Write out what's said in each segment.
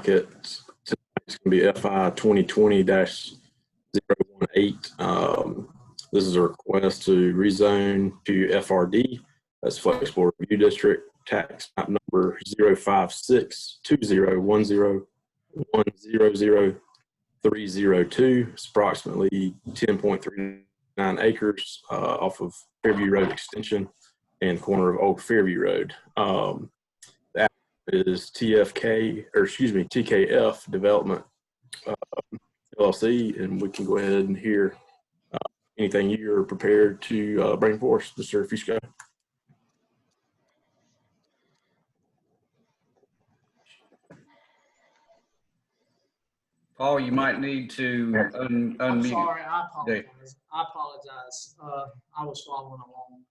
docket. It's going to be FI 2020-018. This is a request to rezone to FRD. That's Flexible Review District, tax map number 05620100302. It's approximately 10.39 acres off of Fairview Road Extension and corner of Old Fairview Road. That is TKF Development LLC, and we can go ahead and hear anything you're prepared to bring forth, Mr. Fusco. Paul, you might need to unmute. I'm sorry, I apologize. I was following along.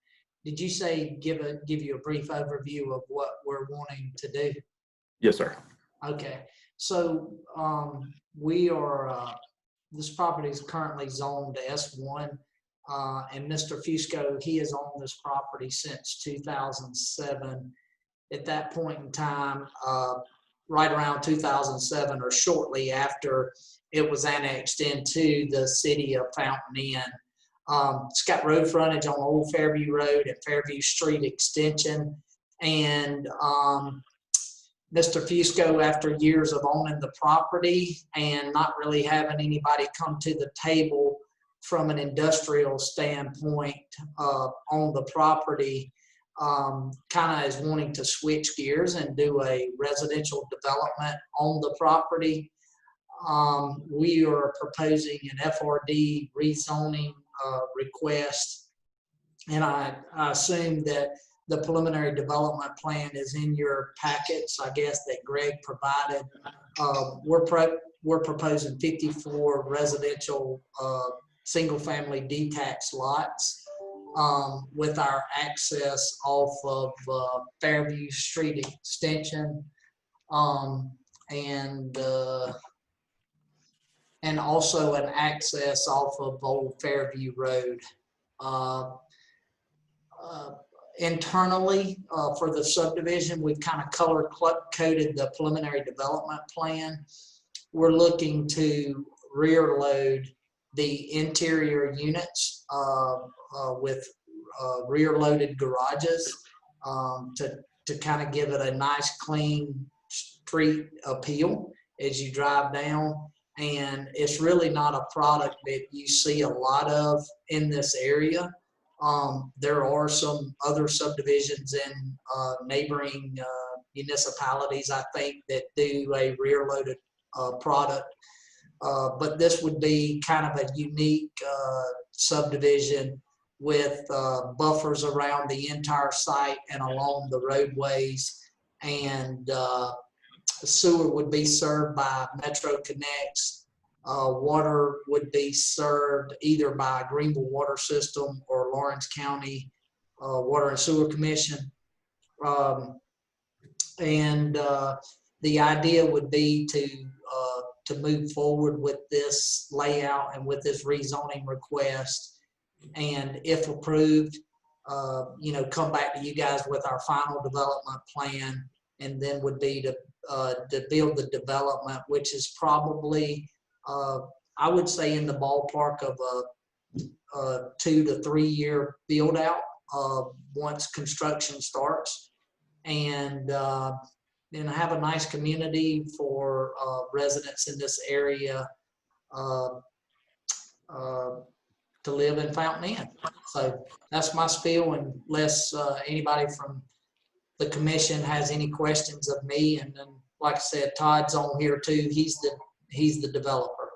Did you say give you a brief overview of what we're wanting to do? Yes, sir. Okay, so we are, this property is currently zoned S1, and Mr. Fusco, he is on this property since 2007. At that point in time, right around 2007 or shortly after it was annexed into the city of Fountain Inn. It's got road frontage on Old Fairview Road and Fairview Street Extension. And Mr. Fusco, after years of owning the property and not really having anybody come to the table from an industrial standpoint on the property, kind of is wanting to switch gears and do a residential development on the property. We are proposing an FRD rezoning request, and I assume that the preliminary development plan is in your packets, I guess, that Greg provided. We're proposing 54 residential single-family detached lots with our access off of Fairview Street Extension, and also an access off of Old Fairview Road. Internally, for the subdivision, we've kind of color-coded the preliminary development plan. We're looking to rear load the interior units with rear-loaded garages to kind of give it a nice, clean street appeal as you drive down. And it's really not a product that you see a lot of in this area. There are some other subdivisions in neighboring municipalities, I think, that do a rear-loaded product. But this would be kind of a unique subdivision with buffers around the entire site and along the roadways. And the sewer would be served by Metro Connects. Water would be served either by Greenville Water System or Lawrence County Water and Sewer Commission. The idea would be to move forward with this layout and with this rezoning request, and if approved, come back to you guys with our final development plan, and then would be to build the development, which is probably, I would say, in the ballpark of a 2 to 3 year build out once construction starts, and then have a nice community for residents in this area to live in Fountain Inn. So that's my spiel, unless anybody from the commission has any questions of me. And then, like I said, Todd's on here too. He's the developer.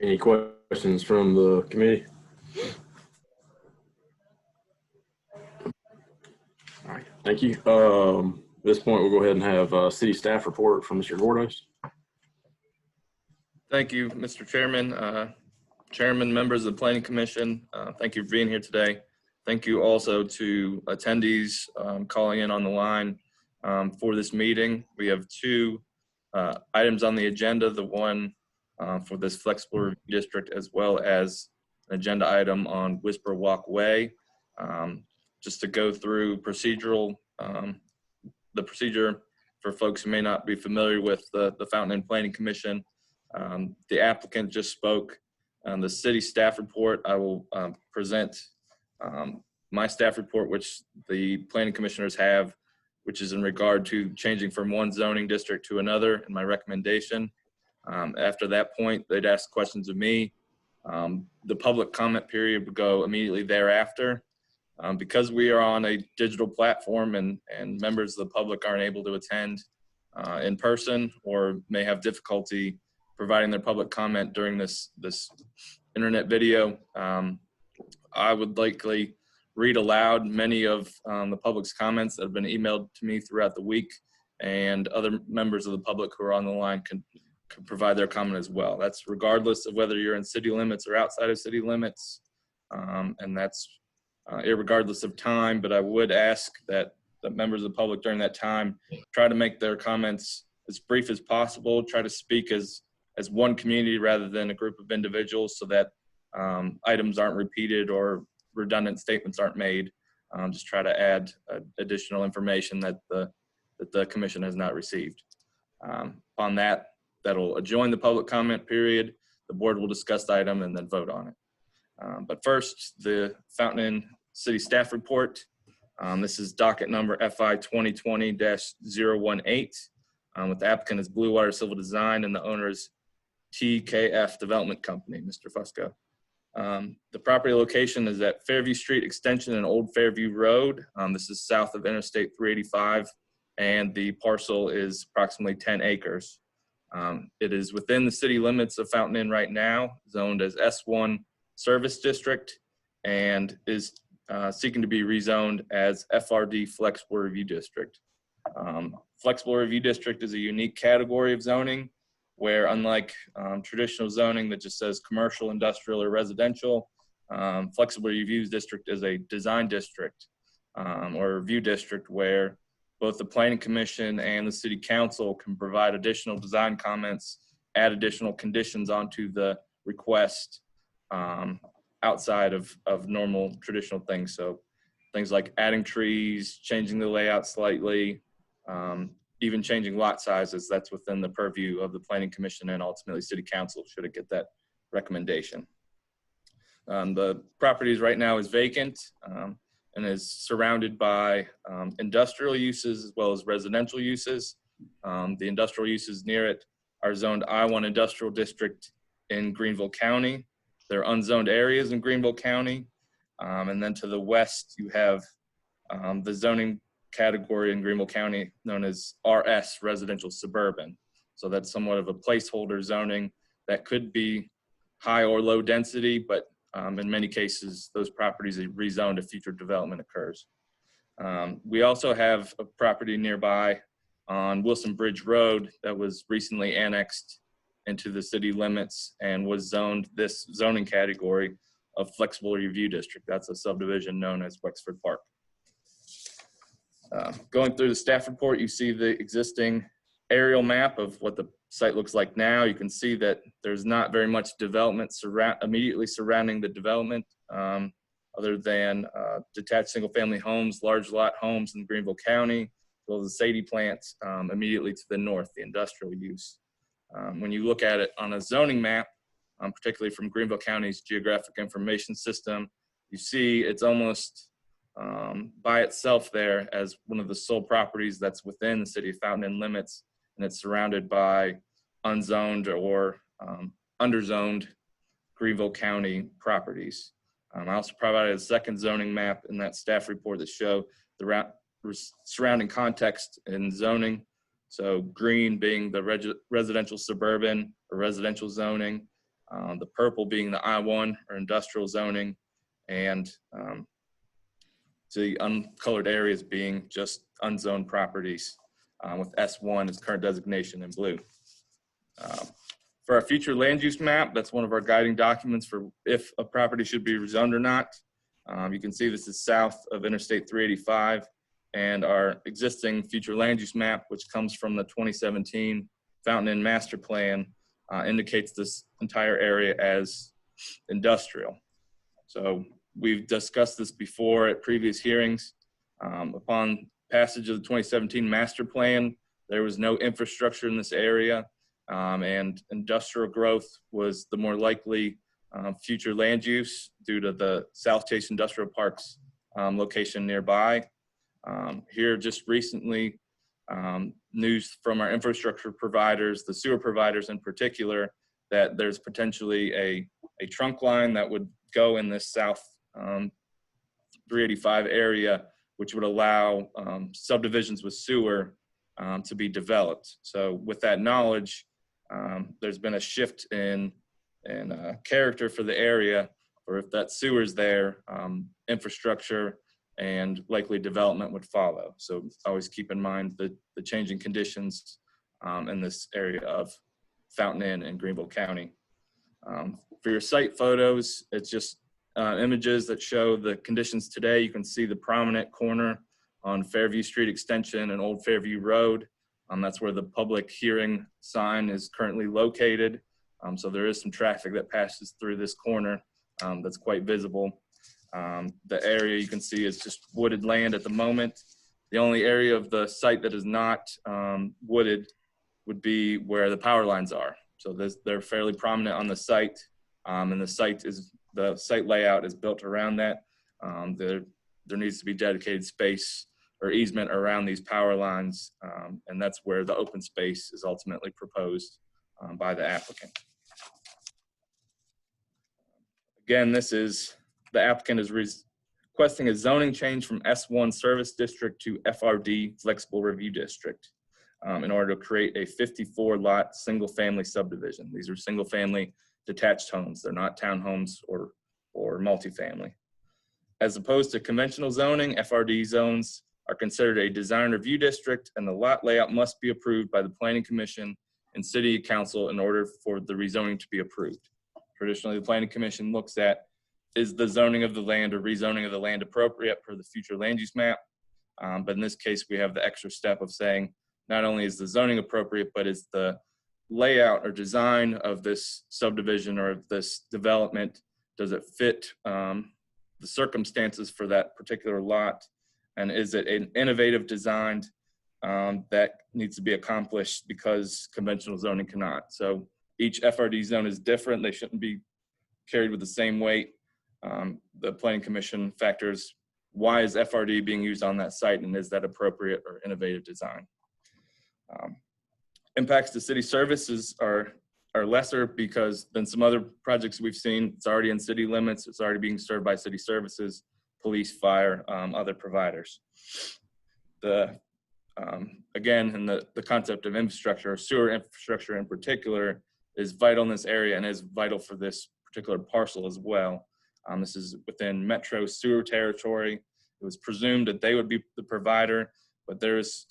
Any questions from the committee? All right, thank you. At this point, we'll go ahead and have city staff report from Mr. Gordos. Thank you, Mr. Chairman, Chairman, members of the Planning Commission. Thank you for being here today. Thank you also to attendees calling in on the line for this meeting. We have 2 items on the agenda, the one for this flexible review district, as well as an agenda item on Whisper Walk Way. Just to go through the procedure for folks who may not be familiar with the Fountain Inn Planning Commission, the applicant just spoke. The city staff report, I will present my staff report, which the planning commissioners have, which is in regard to changing from one zoning district to another, and my recommendation. After that point, they'd ask questions of me. The public comment period would go immediately thereafter. Because we are on a digital platform and members of the public aren't able to attend in person or may have difficulty providing their public comment during this internet video, I would likely read aloud many of the public's comments that have been emailed to me throughout the week, and other members of the public who are on the line can provide their comment as well. That's regardless of whether you're in city limits or outside of city limits, and that's irregardless of time. But I would ask that the members of the public during that time try to make their comments as brief as possible, try to speak as one community rather than a group of individuals, so that items aren't repeated or redundant statements aren't made. Just try to add additional information that the commission has not received. Upon that, that'll adjourn the public comment period. The board will discuss the item and then vote on it. But first, the Fountain Inn City Staff Report. This is docket number FI 2020-018. With the applicant is Blue Water Civil Design and the owner is TKF Development Company, Mr. Fusco. The property location is at Fairview Street Extension and Old Fairview Road. This is south of Interstate 385, and the parcel is approximately 10 acres. It is within the city limits of Fountain Inn right now, zoned as S1 Service District, and is seeking to be rezoned as FRD Flexible Review District. Flexible Review District is a unique category of zoning where, unlike traditional zoning that just says commercial, industrial, or residential, Flexible Review District is a design district or review district where both the Planning Commission and the City Council can provide additional design comments, add additional conditions onto the request outside of normal traditional things. So things like adding trees, changing the layout slightly, even changing lot sizes, that's within the purview of the Planning Commission and ultimately City Council should it get that recommendation. The properties right now is vacant and is surrounded by industrial uses as well as residential uses. The industrial uses near it are zoned I-1 Industrial District in Greenville County. They're unzoned areas in Greenville County. And then to the west, you have the zoning category in Greenville County known as RS, Residential Suburban. So that's somewhat of a placeholder zoning that could be high or low density, but in many cases, those properties are rezoned if future development occurs. We also have a property nearby on Wilson Bridge Road that was recently annexed into the city limits and was zoned this zoning category of Flexible Review District. That's a subdivision known as Wexford Park. Going through the staff report, you see the existing aerial map of what the site looks like now. You can see that there's not very much development immediately surrounding the development, other than detached single-family homes, large lot homes in Greenville County, as well as the Sadie plants immediately to the north, the industrial use. When you look at it on a zoning map, particularly from Greenville County's Geographic Information System, you see it's almost by itself there as one of the sole properties that's within the city of Fountain Inn limits, and it's surrounded by unzoned or underzoned Greenville County properties. I also provided a second zoning map in that staff report that show the surrounding context in zoning. So green being the residential suburban or residential zoning, the purple being the I-1 or industrial zoning, and the uncolored areas being just unzoned properties with S1 as current designation in blue. For our future land use map, that's one of our guiding documents for if a property should be rezoned or not. You can see this is south of Interstate 385, and our existing future land use map, which comes from the 2017 Fountain Inn Master Plan, indicates this entire area as industrial. So we've discussed this before at previous hearings. Upon passage of the 2017 Master Plan, there was no infrastructure in this area, and industrial growth was the more likely future land use due to the South Chase Industrial Park's location nearby. Here just recently, news from our infrastructure providers, the sewer providers in particular, that there's potentially a trunk line that would go in this South 385 area, which would allow subdivisions with sewer to be developed. So with that knowledge, there's been a shift in character for the area, or if that sewer is there, infrastructure and likely development would follow. So always keep in mind the changing conditions in this area of Fountain Inn and Greenville County. For your site photos, it's just images that show the conditions today. You can see the prominent corner on Fairview Street Extension and Old Fairview Road. That's where the public hearing sign is currently located. So there is some traffic that passes through this corner that's quite visible. The area you can see is just wooded land at the moment. The only area of the site that is not wooded would be where the power lines are. So they're fairly prominent on the site, and the site layout is built around that. There needs to be dedicated space or easement around these power lines, and that's where the open space is ultimately proposed by the applicant. Again, the applicant is requesting a zoning change from S1 Service District to FRD Flexible Review District in order to create a 54-lot single-family subdivision. These are single-family detached homes. They're not townhomes or multifamily. As opposed to conventional zoning, FRD zones are considered a design review district, and the lot layout must be approved by the Planning Commission and City Council in order for the rezoning to be approved. Traditionally, the Planning Commission looks at, is the zoning of the land or rezoning of the land appropriate per the future land use map? But in this case, we have the extra step of saying, not only is the zoning appropriate, but is the layout or design of this subdivision or this development, does it fit the circumstances for that particular lot? And is it an innovative design that needs to be accomplished because conventional zoning cannot? So each FRD zone is different. They shouldn't be carried with the same weight. The Planning Commission factors, why is FRD being used on that site, and is that appropriate or innovative design? Impacts to city services are lesser because than some other projects we've seen. It's already in city limits. It's already being served by city services, police, fire, other providers. Again, and the concept of infrastructure, or sewer infrastructure in particular, is vital in this area and is vital for this particular parcel as well. This is within Metro sewer territory. It was presumed that they would be the provider, but there's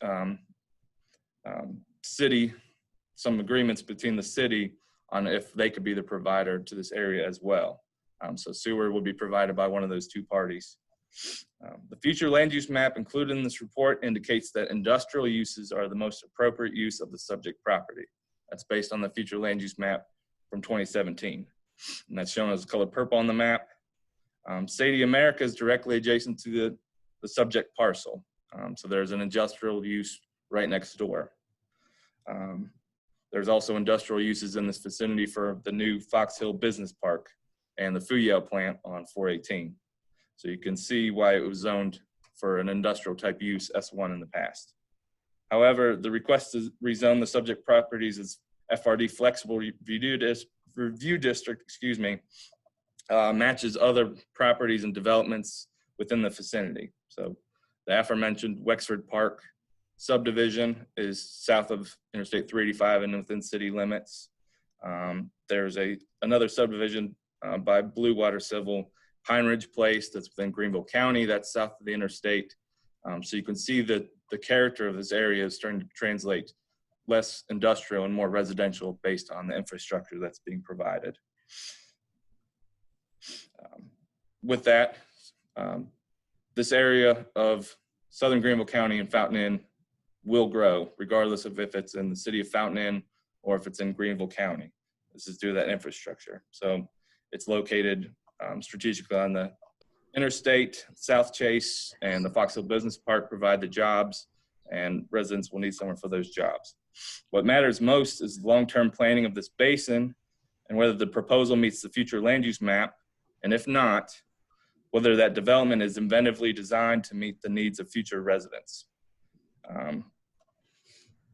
some agreements between the city on if they could be the provider to this area as well. So sewer will be provided by one of those two parties. The future land use map included in this report indicates that industrial uses are the most appropriate use of the subject property. That's based on the future land use map from 2017. And that's shown as color purple on the map. Sadie America is directly adjacent to the subject parcel. So there's an industrial use right next door. There's also industrial uses in this vicinity for the new Fox Hill Business Park and the Fuyao plant on 418. So you can see why it was zoned for an industrial type use S1 in the past. However, the request to rezone the subject properties as FRD Flexible Review District, matches other properties and developments within the vicinity. So the aforementioned Wexford Park subdivision is south of Interstate 385 and within city limits. There's another subdivision by Blue Water Civil, Pine Ridge Place, that's within Greenville County, that's south of the interstate. So you can see that the character of this area is starting to translate less industrial and more residential based on the infrastructure that's being provided. With that, this area of Southern Greenville County and Fountain Inn will grow regardless of if it's in the city of Fountain Inn or if it's in Greenville County. This is due to that infrastructure. So it's located strategically on the interstate. South Chase and the Fox Hill Business Park provide the jobs, and residents will need somewhere for those jobs. What matters most is long-term planning of this basin and whether the proposal meets the future land use map, and if not, whether that development is inventively designed to meet the needs of future residents.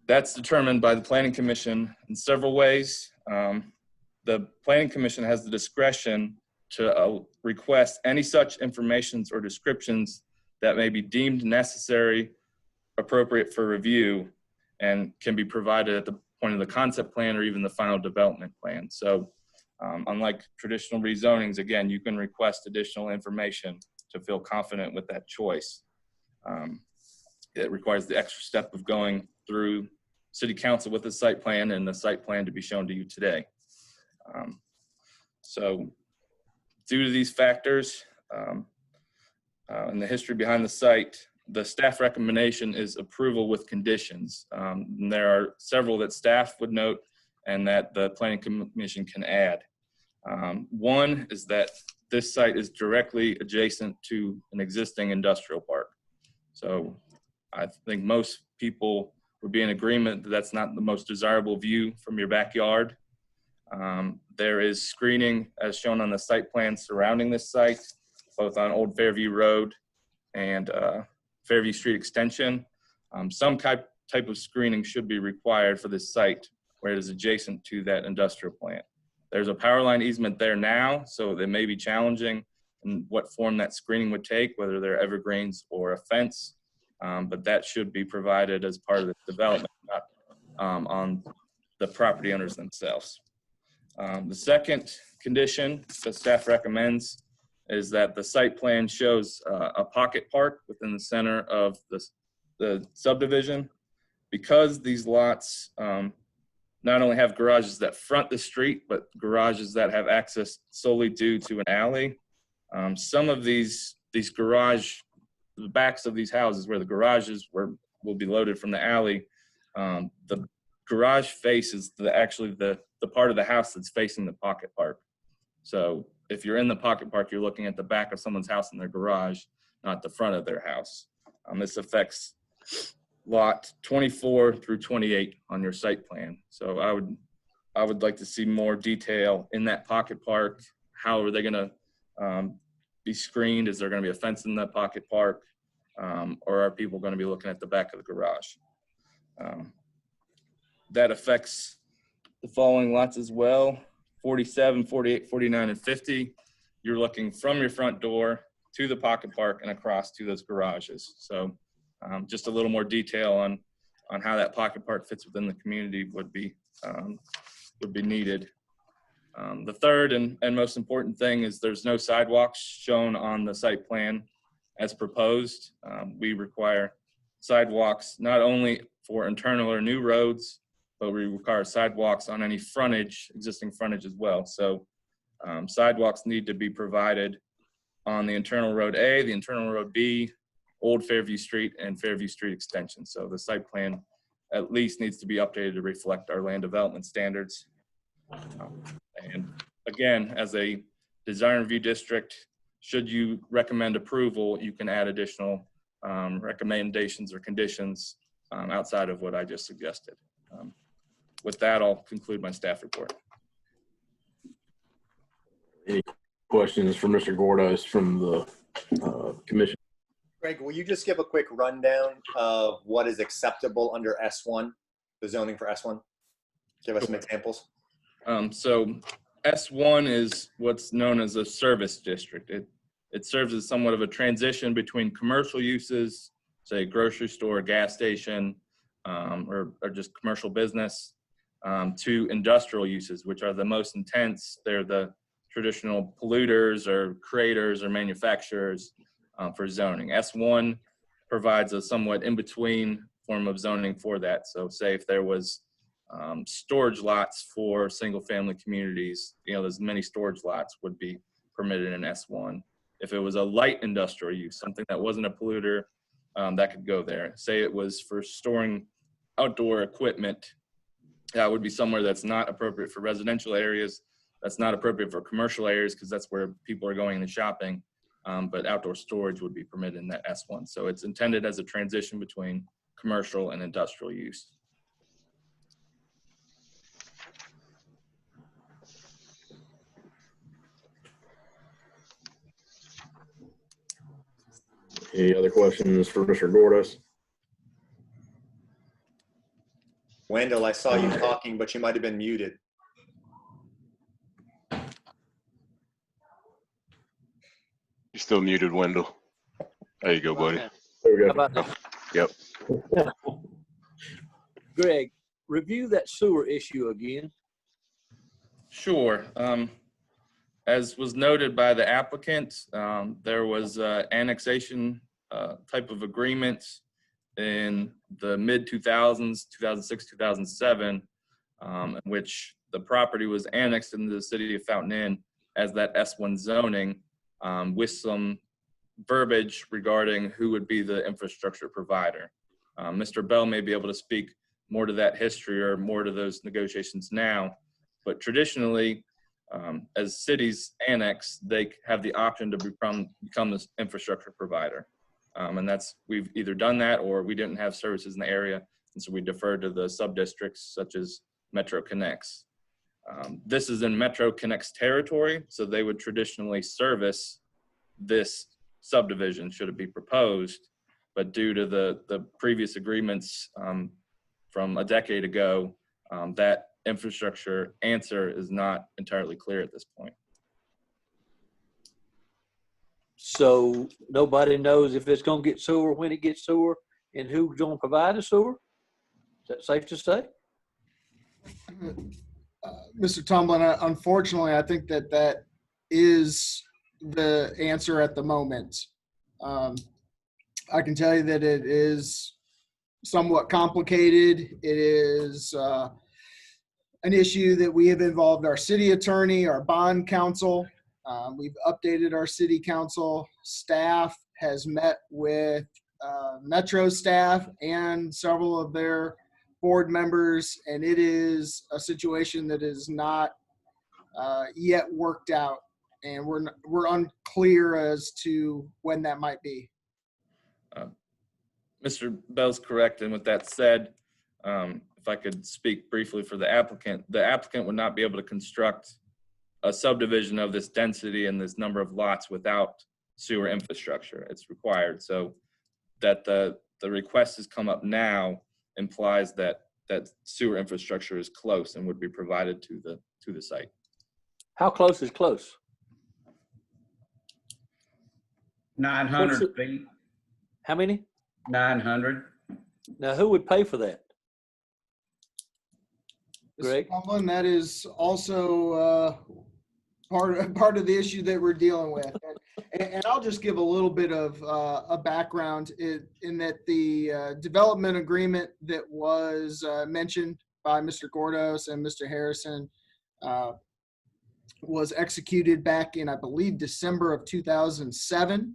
That's determined by the Planning Commission in several ways. The Planning Commission has the discretion to request any such informations or descriptions that may be deemed necessary, appropriate for review, and can be provided at the point of the concept plan or even the final development plan. So unlike traditional rezonings, again, you can request additional information to feel confident with that choice. It requires the extra step of going through City Council with the site plan and the site plan to be shown to you today. So due to these factors and the history behind the site, the staff recommendation is approval with conditions. And there are several that staff would note and that the Planning Commission can add. One is that this site is directly adjacent to an existing industrial park. So I think most people would be in agreement that that's not the most desirable view from your backyard. There is screening as shown on the site plan surrounding this site, both on Old Fairview Road and Fairview Street Extension. Some type of screening should be required for this site where it is adjacent to that industrial plant. There's a power line easement there now, so it may be challenging in what form that screening would take, whether they're evergreens or a fence, but that should be provided as part of the development, not on the property owners themselves. The second condition that staff recommends is that the site plan shows a pocket park within the center of the subdivision. Because these lots not only have garages that front the street, but garages that have access solely due to an alley. Some of these garage, the backs of these houses where the garages will be loaded from the alley, the garage faces actually the part of the house that's facing the pocket park. So if you're in the pocket park, you're looking at the back of someone's house in their garage, not the front of their house. This affects lot 24 through 28 on your site plan. So I would like to see more detail in that pocket park. How are they going to be screened? Is there going to be a fence in that pocket park? Or are people going to be looking at the back of the garage? That affects the following lots as well: 47, 48, 49, and 50. You're looking from your front door to the pocket park and across to those garages. So just a little more detail on how that pocket park fits within the community would be needed. The third and most important thing is there's no sidewalks shown on the site plan as proposed. We require sidewalks not only for internal or new roads, but we require sidewalks on any frontage, existing frontage as well. So sidewalks need to be provided on the internal road A, the internal road B, Old Fairview Street, and Fairview Street Extension. So the site plan at least needs to be updated to reflect our land development standards. And again, as a design review district, should you recommend approval, you can add additional recommendations or conditions outside of what I just suggested. With that, I'll conclude my staff report. Any questions for Mr. Gordos from the commission? Greg, will you just give a quick rundown of what is acceptable under S1, the zoning for S1? Give us some examples. So S1 is what's known as a service district. It serves as somewhat of a transition between commercial uses, say grocery store, gas station, or just commercial business, to industrial uses, which are the most intense. They're the traditional polluters or creators or manufacturers for zoning. S1 provides a somewhat in-between form of zoning for that. So say if there was storage lots for single-family communities, there's many storage lots would be permitted in S1. If it was a light industrial use, something that wasn't a polluter, that could go there. Say it was for storing outdoor equipment, that would be somewhere that's not appropriate for residential areas, that's not appropriate for commercial areas because that's where people are going and shopping, but outdoor storage would be permitted in that S1. So it's intended as a transition between commercial and industrial use. Any other questions for Mr. Gordos? Wendell, I saw you talking, but you might have been muted. You're still muted, Wendell. There you go, buddy. There we How go. about now? Yep. Greg, review that sewer issue again. Sure. As was noted by the applicant, there was annexation type of agreements in the mid-2000s, 2006, 2007, in which the property was annexed into the city of Fountain Inn as that S1 zoning, with some verbiage regarding who would be the infrastructure provider. Mr. Bell may be able to speak more to that history or more to those negotiations now, but traditionally, as cities annex, they have the option to become this infrastructure provider. And we've either done that or we didn't have services in the area, and so we deferred to the sub-districts such as Metro Connects. This is in Metro Connects territory, so they would traditionally service this subdivision should it be proposed, but due to the previous agreements from a decade ago, that infrastructure answer is not entirely clear at this point. So nobody knows if it's gonna get sewer, when it gets sewer, and who's gonna provide the sewer? Is that safe to say? Mr. Tumblin, unfortunately, I think that is the answer at the moment. I can tell you that it is somewhat complicated. It is an issue that we have involved our city attorney, our bond counsel. We've updated our city council. Staff has met with Metro staff and several of their board members, and it is a situation that is not yet worked out, and we're unclear as to when that might be. Mr. Bell's correct, and with that said, if I could speak briefly for the applicant would not be able to construct a subdivision of this density and this number of lots without sewer infrastructure. It's required. So that the request has come up now implies that sewer infrastructure is close and would be provided to the site. How close is close? 900 feet, How many? 900. Now, who would pay for that? Mr. Greg? Tumblin, that is also part of the issue that we're dealing with. And I'll just give a little bit of a background in that the development agreement that was mentioned by Mr. Gordos and Mr. Harrison was executed back in, I believe, December of 2007.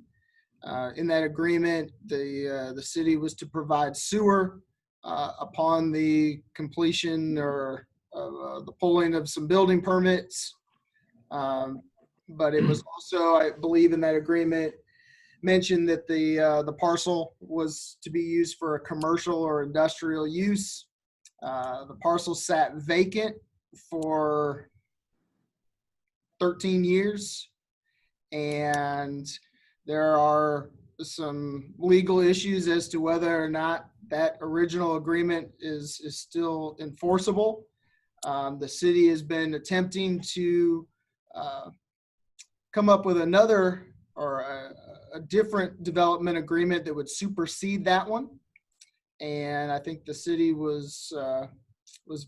In that agreement, the city was to provide sewer upon the completion or the pulling of some building permits. But it was also, I believe, in that agreement mentioned that the parcel was to be used for a commercial or industrial use. The parcel sat vacant for 13 years, and there are some legal issues as to whether or not that original agreement is still enforceable. The city has been attempting to come up with another or a different development agreement that would supersede that one. And I think the city was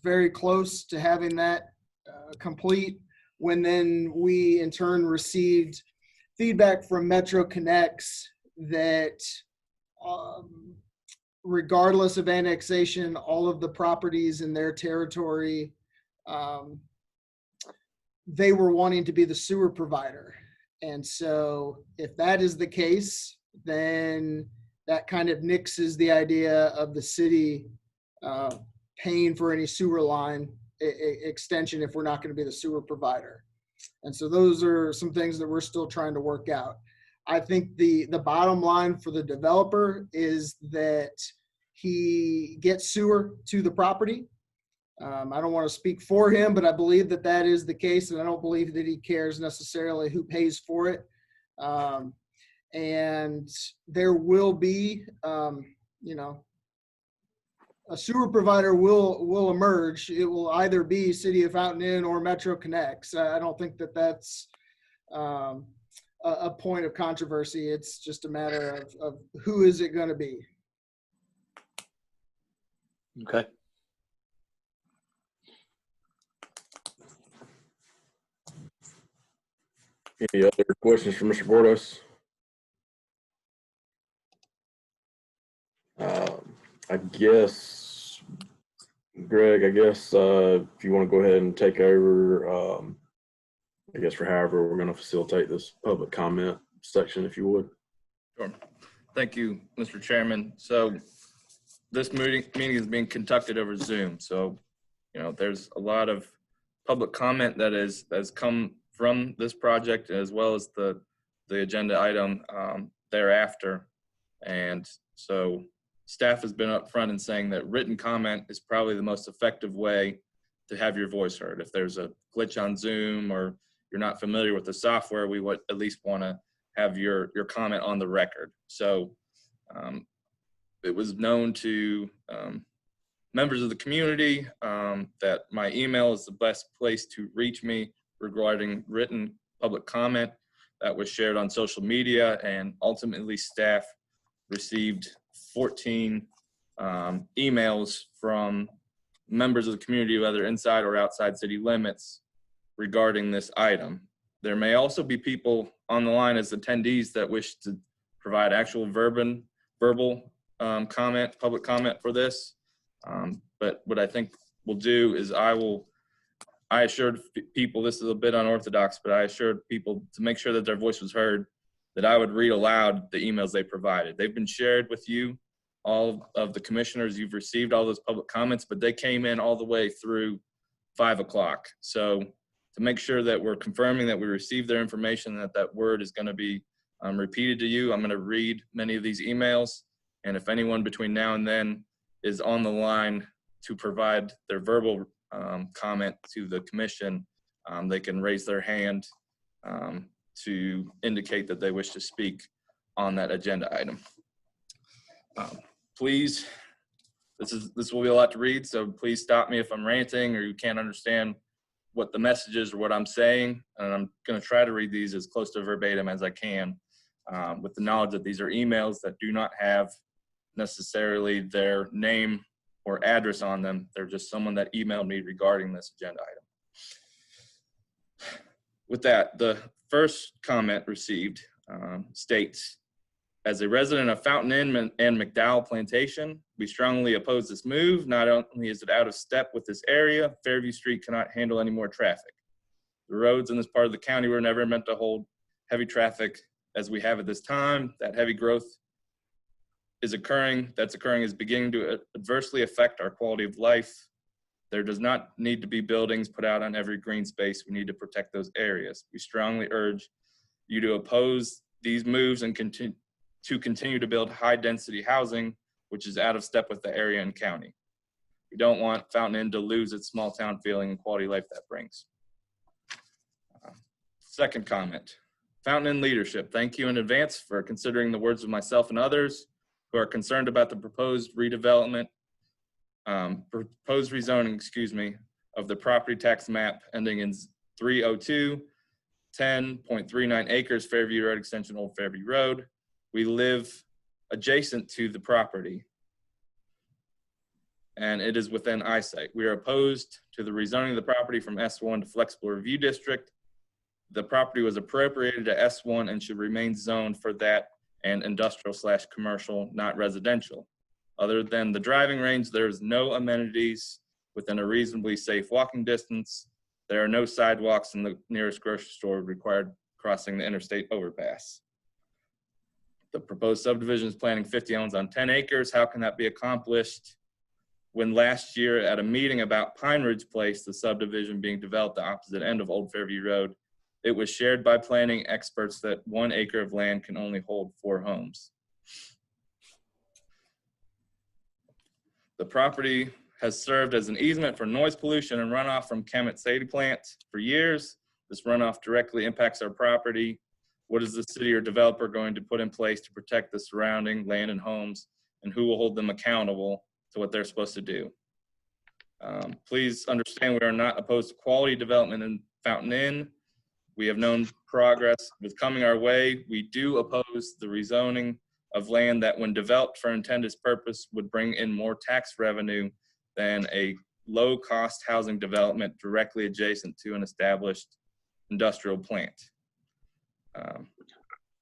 very close to having that complete, when then we in turn received feedback from Metro Connects that regardless of annexation, all of the properties in their territory, they were wanting to be the sewer provider. And so if that is the case, then that kind of nixes the idea of the city paying for any sewer line extension if we're not going to be the sewer provider. And so those are some things that we're still trying to work out. I think the bottom line for the developer is that he gets sewer to the property. I don't want to speak for him, but I believe that that is the case, and I don't believe that he cares necessarily who pays for it. And there will be, you know, a sewer provider will emerge. It will either be City of Fountain Inn or Metro Connects. I don't think that that's a point of controversy. It's just a matter of who is it going to be. Okay. Any other questions for Mr. Bordos? I guess, Greg, if you want to go ahead and take over, I guess for however we're going to facilitate this public comment section, if you would. Sure. Thank you, Mr. Chairman. So this meeting is being conducted over Zoom. So, you know, there's a lot of public comment that has come from this project, as well as the agenda item thereafter. And so staff has been upfront in saying that written comment is probably the most effective way to have your voice heard. If there's a glitch on Zoom or you're not familiar with the software, we would at least want to have your comment on the record. So it was known to members of the community that my email is the best place to reach me regarding written public comment. That was shared on social media, and ultimately staff received 14 emails from members of the community, whether inside or outside city limits, regarding this item. There may also be people on the line as attendees that wish to provide actual verbal comment, public comment for this. But what I think we'll do is I assured people, this is a bit unorthodox, but I assured people to make sure that their voice was heard, that I would read aloud the emails they provided. They've been shared with you, all of the commissioners. You've received all those public comments, but they came in all the way through 5 o'clock. So to make sure that we're confirming that we received their information, that word is going to be repeated to you, I'm going to read many of these emails. And if anyone between now and then is on the line to provide their verbal comment to the commission, they can raise their hand to indicate that they wish to speak on that agenda item. Please, this will be a lot to read, so please stop me if I'm ranting or you can't understand what the message is or what I'm saying. And I'm going to try to read these as close to verbatim as I can, with the knowledge that these are emails that do not have necessarily their name or address on them. They're just someone that emailed me regarding this agenda item. With that, the first comment received states, as a resident of Fountain Inn and McDowell Plantation, we strongly oppose this move. Not only is it out of step with this area, Fairview Street cannot handle any more traffic. The roads in this part of the county were never meant to hold heavy traffic as we have at this time. That heavy growth is occurring is beginning to adversely affect our quality of life. There does not need to be buildings put out on every green space. We need to protect those areas. We strongly urge you to oppose these moves and continue to build high density housing, which is out of step with the area and county. We don't want Fountain Inn to lose its small town feeling and quality of life that brings. Second comment, Fountain Inn leadership, thank you in advance for considering the words of myself and others who are concerned about the proposed rezoning, of the property tax map ending in 302, 10.39 acres, Fairview Road Extension, Old Fairview Road. We live adjacent to the property, and it is within eyesight. We are opposed to the rezoning of the property from S1 to Flexible Review District. The property was appropriated to S1 and should remain zoned for that and industrial/commercial, not residential. Other than the driving range, there's no amenities within a reasonably safe walking distance. There are no sidewalks, and the nearest grocery store required crossing the interstate overpass. The proposed subdivision is planning 50 homes on 10 acres. How can that be accomplished when last year at a meeting about Pine Ridge Place, the subdivision being developed the opposite end of Old Fairview Road, it was shared by planning experts that 1 acre of land can only hold 4 homes. The property has served as an easement for noise pollution and runoff from Kemet Sadie plant for years. This runoff directly impacts our property. What is the city or developer going to put in place to protect the surrounding land and homes, and who will hold them accountable to what they're supposed to do? Please understand we are not opposed to quality development in Fountain Inn. We have known progress with coming our way. We do oppose the rezoning of land that, when developed for intended purpose, would bring in more tax revenue than a low-cost housing development directly adjacent to an established industrial plant.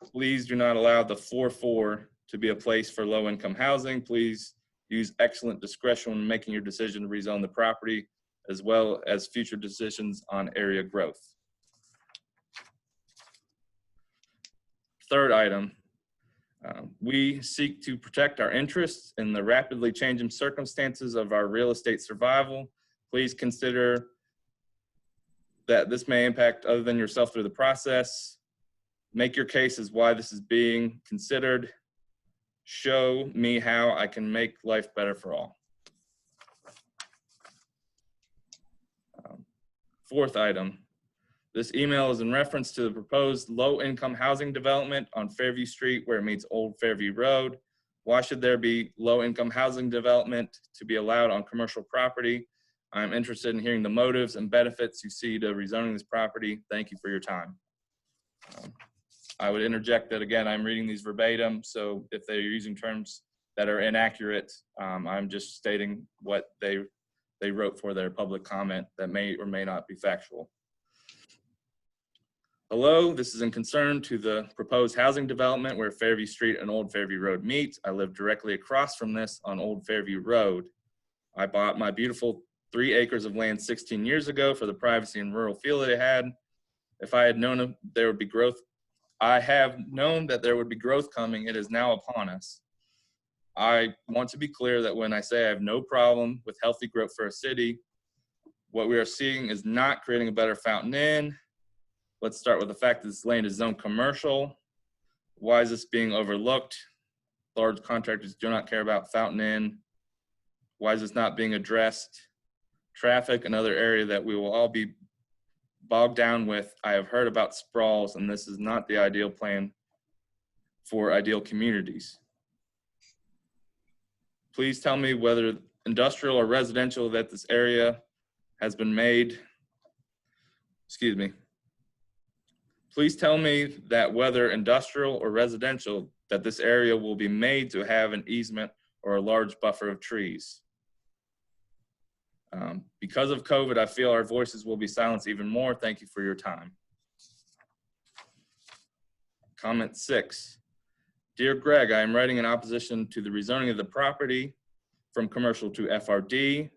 Please do not allow the 4-4 to be a place for low-income housing. Please use excellent discretion when making your decision to rezone the property, as well as future decisions on area growth. Third item, we seek to protect our interests in the rapidly changing circumstances of our real estate survival. Please consider that this may impact other than yourself through the process. Make your case as why this is being considered. Show me how I can make life better for all. Fourth item, this email is in reference to the proposed low-income housing development on Fairview Street where it meets Old Fairview Road. Why should there be low-income housing development to be allowed on commercial property? I'm interested in hearing the motives and benefits you see to rezoning this property. Thank you for your time. I would interject that, again, I'm reading these verbatim, so if they're using terms that are inaccurate, I'm just stating what they wrote for their public comment that may or may not be factual. Hello, this is in concern to the proposed housing development where Fairview Street and Old Fairview Road meet. I live directly across from this on Old Fairview Road. I bought my beautiful 3 acres of land 16 years ago for the privacy and rural feel that it had. If I had known there would be growth, I have known that there would be growth coming. It is now upon us. I want to be clear that when I say I have no problem with healthy growth for a city, what we are seeing is not creating a better Fountain Inn. Let's start with the fact that this land is zoned commercial. Why is this being overlooked? Large contractors do not care about Fountain Inn. Why is this not being addressed? Traffic, another area that we will all be bogged down with. I have heard about sprawls, and this is not the ideal plan for ideal communities. Please tell me whether industrial or residential that this area has been made. Excuse me. Please tell me that whether industrial or residential that this area will be made to have an easement or a large buffer of trees. Because of COVID, I feel our voices will be silenced even more. Thank you for your time. Comment 6. Dear Greg, I am writing in opposition to the rezoning of the property from commercial to FRD.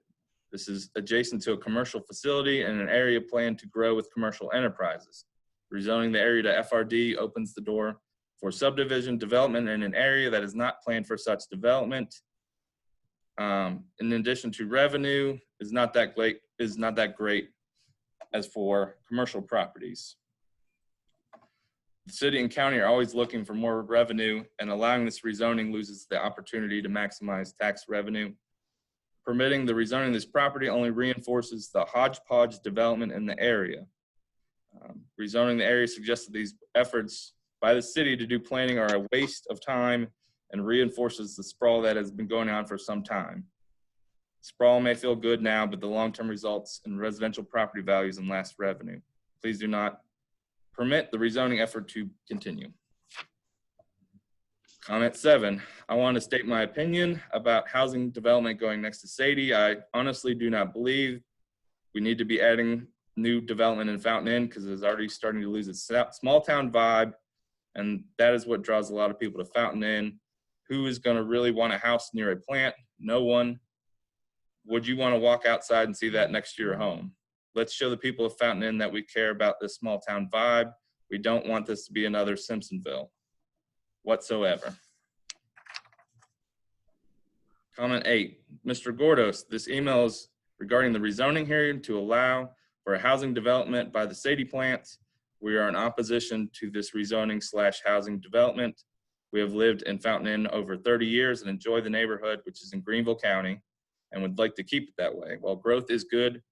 This is adjacent to a commercial facility and an area planned to grow with commercial enterprises. Rezoning the area to FRD opens the door for subdivision development in an area that is not planned for such development. In addition to revenue, is not that great as for commercial properties. The city and county are always looking for more revenue, and allowing this rezoning loses the opportunity to maximize tax revenue. Permitting the rezoning of this property only reinforces the hodgepodge development in the area. Rezoning the area suggests that these efforts by the city to do planning are a waste of time and reinforces the sprawl that has been going on for some time. Sprawl may feel good now, but the long-term results in residential property values and less revenue. Please do not permit the rezoning effort to continue. Comment 7, I want to state my opinion about housing development going next to Sadie. I honestly do not believe we need to be adding new development in Fountain Inn because it is already starting to lose its small town vibe, and that is what draws a lot of people to Fountain Inn. Who is going to really want a house near a plant? No one. Would you want to walk outside and see that next to your home? Let's show the people of Fountain Inn that we care about this small town vibe. We don't want this to be another Simpsonville whatsoever. Comment 8, Mr. Gordos, this email is regarding the rezoning hearing to allow for a housing development by the Sadie plant. We are in opposition to this rezoning / housing development. We have lived in Fountain Inn over 30 years and enjoy the neighborhood, which is in Greenville County. and would like to keep it that way. While growth is good,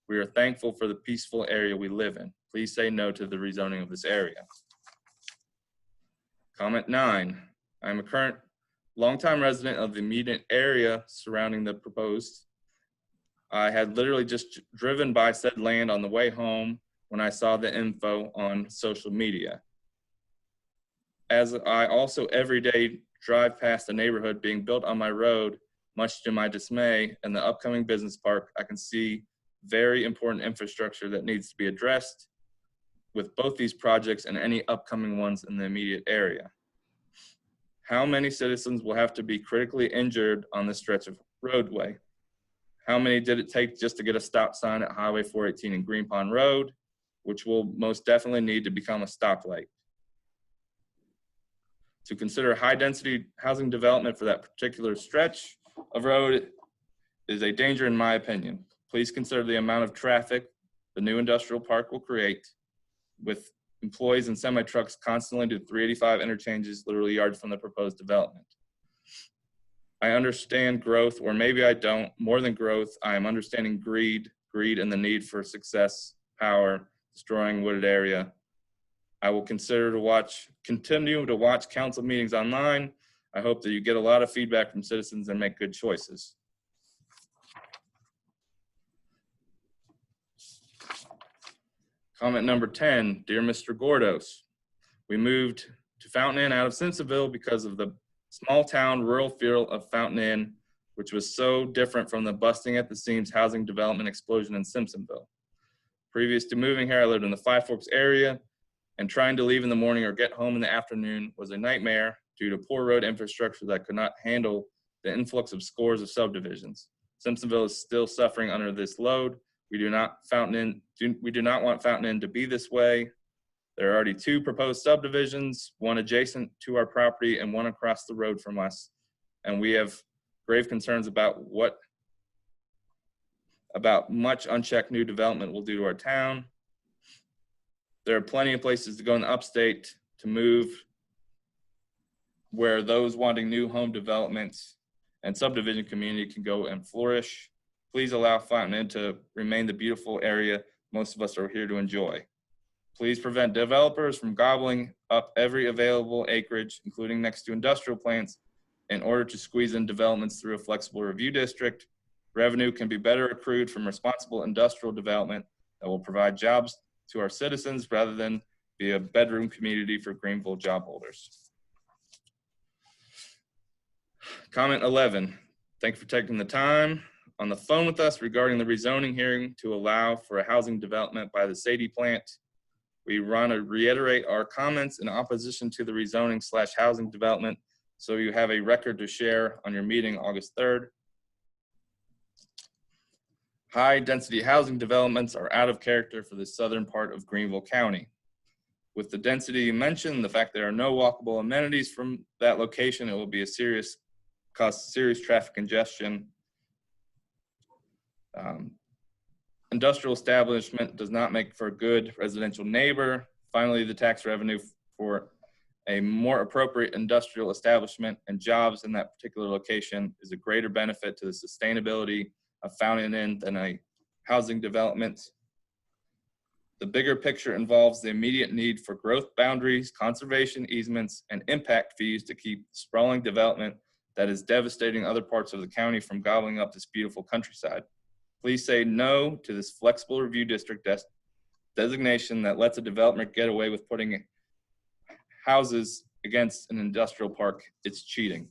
we are thankful for the peaceful area we live in. Please say no to the rezoning of this area. Comment 9, I'm a current longtime resident of the immediate area surrounding the proposed. I had literally just driven by said land on the way home when I saw the info on social media. As I also every day drive past the neighborhood being built on my road, much to my dismay, and the upcoming business park, I can see very important infrastructure that needs to be addressed with both these projects and any upcoming ones in the immediate area. How many citizens will have to be critically injured on this stretch of roadway? How many did it take just to get a stop sign at Highway 418 and Green Pond Road, which will most definitely need to become a stoplight? To consider high-density housing development for that particular stretch of road is a danger in my opinion. Please consider the amount of traffic the new industrial park will create, with employees and semi-trucks constantly to 385 interchanges literally yards from the proposed development. I understand growth, or maybe I don't. More than growth, I am understanding greed and the need for success, power, destroying wooded area. I will continue to watch council meetings online. I hope that you get a lot of feedback from citizens and make good choices. Comment number 10, dear Mr. Gordos, we moved to Fountain Inn out of Simpsonville because of the small town rural feel of Fountain Inn, which was so different from the busting at the seams housing development explosion in Simpsonville. Previous to moving here, I lived in the Five Forks area, and trying to leave in the morning or get home in the afternoon was a nightmare due to poor road infrastructure that could not handle the influx of scores of subdivisions. Simpsonville is still suffering under this load. We do not want Fountain Inn to be this way. There are already 2 proposed subdivisions, one adjacent to our property and one across the road from us. And we have grave concerns about much unchecked new development will do to our town. There are plenty of places to go in the upstate to move where those wanting new home developments and subdivision community can go and flourish. Please allow Fountain Inn to remain the beautiful area most of us are here to enjoy. Please prevent developers from gobbling up every available acreage, including next to industrial plants, in order to squeeze in developments through a flexible review district. Revenue can be better accrued from responsible industrial development that will provide jobs to our citizens rather than be a bedroom community for Greenville job holders. Comment 11, thank you for taking the time on the phone with us regarding the rezoning hearing to allow for a housing development by the Sadie plant. We want to reiterate our comments in opposition to the rezoning / housing development, so you have a record to share on your meeting August 3rd. High density housing developments are out of character for the southern part of Greenville County. With the density you mentioned, the fact there are no walkable amenities from that location, it will be cause serious traffic congestion. Industrial establishment does not make for a good residential neighbor. Finally, the tax revenue for a more appropriate industrial establishment and jobs in that particular location is a greater benefit to the sustainability of Fountain Inn than a housing development. The bigger picture involves the immediate need for growth boundaries, conservation easements, and impact fees to keep sprawling development that is devastating other parts of the county from gobbling up this beautiful countryside. Please say no to this flexible review district designation that lets a developer get away with putting houses against an industrial park. It's cheating.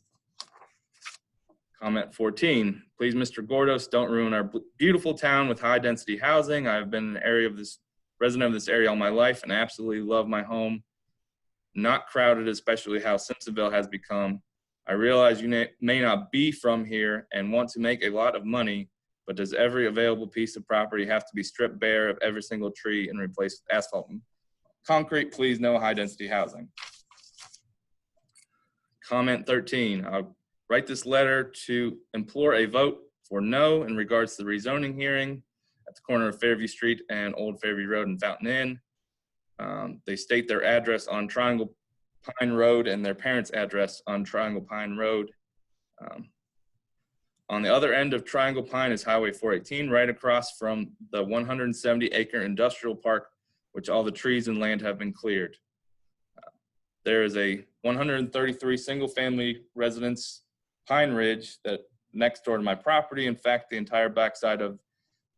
Comment 14, please, Mr. Gordos, don't ruin our beautiful town with high density housing. I've been an resident of this area all my life and absolutely love my home. Not crowded, especially how Simpsonville has become. I realize you may not be from here and want to make a lot of money, but does every available piece of property have to be stripped bare of every single tree and replaced with asphalt and concrete? Please, no high density housing. Comment 13, I'll write this letter to implore a vote for no in regards to the rezoning hearing at the corner of Fairview Street and Old Fairview Road in Fountain Inn. They state their address on Triangle Pine Road and their parents' address on Triangle Pine Road. On the other end of Triangle Pine is Highway 418, right across from the 170-acre industrial park, which all the trees and land have been cleared. There is a 133 single-family residence Pine Ridge that next door to my property. In fact, the entire backside of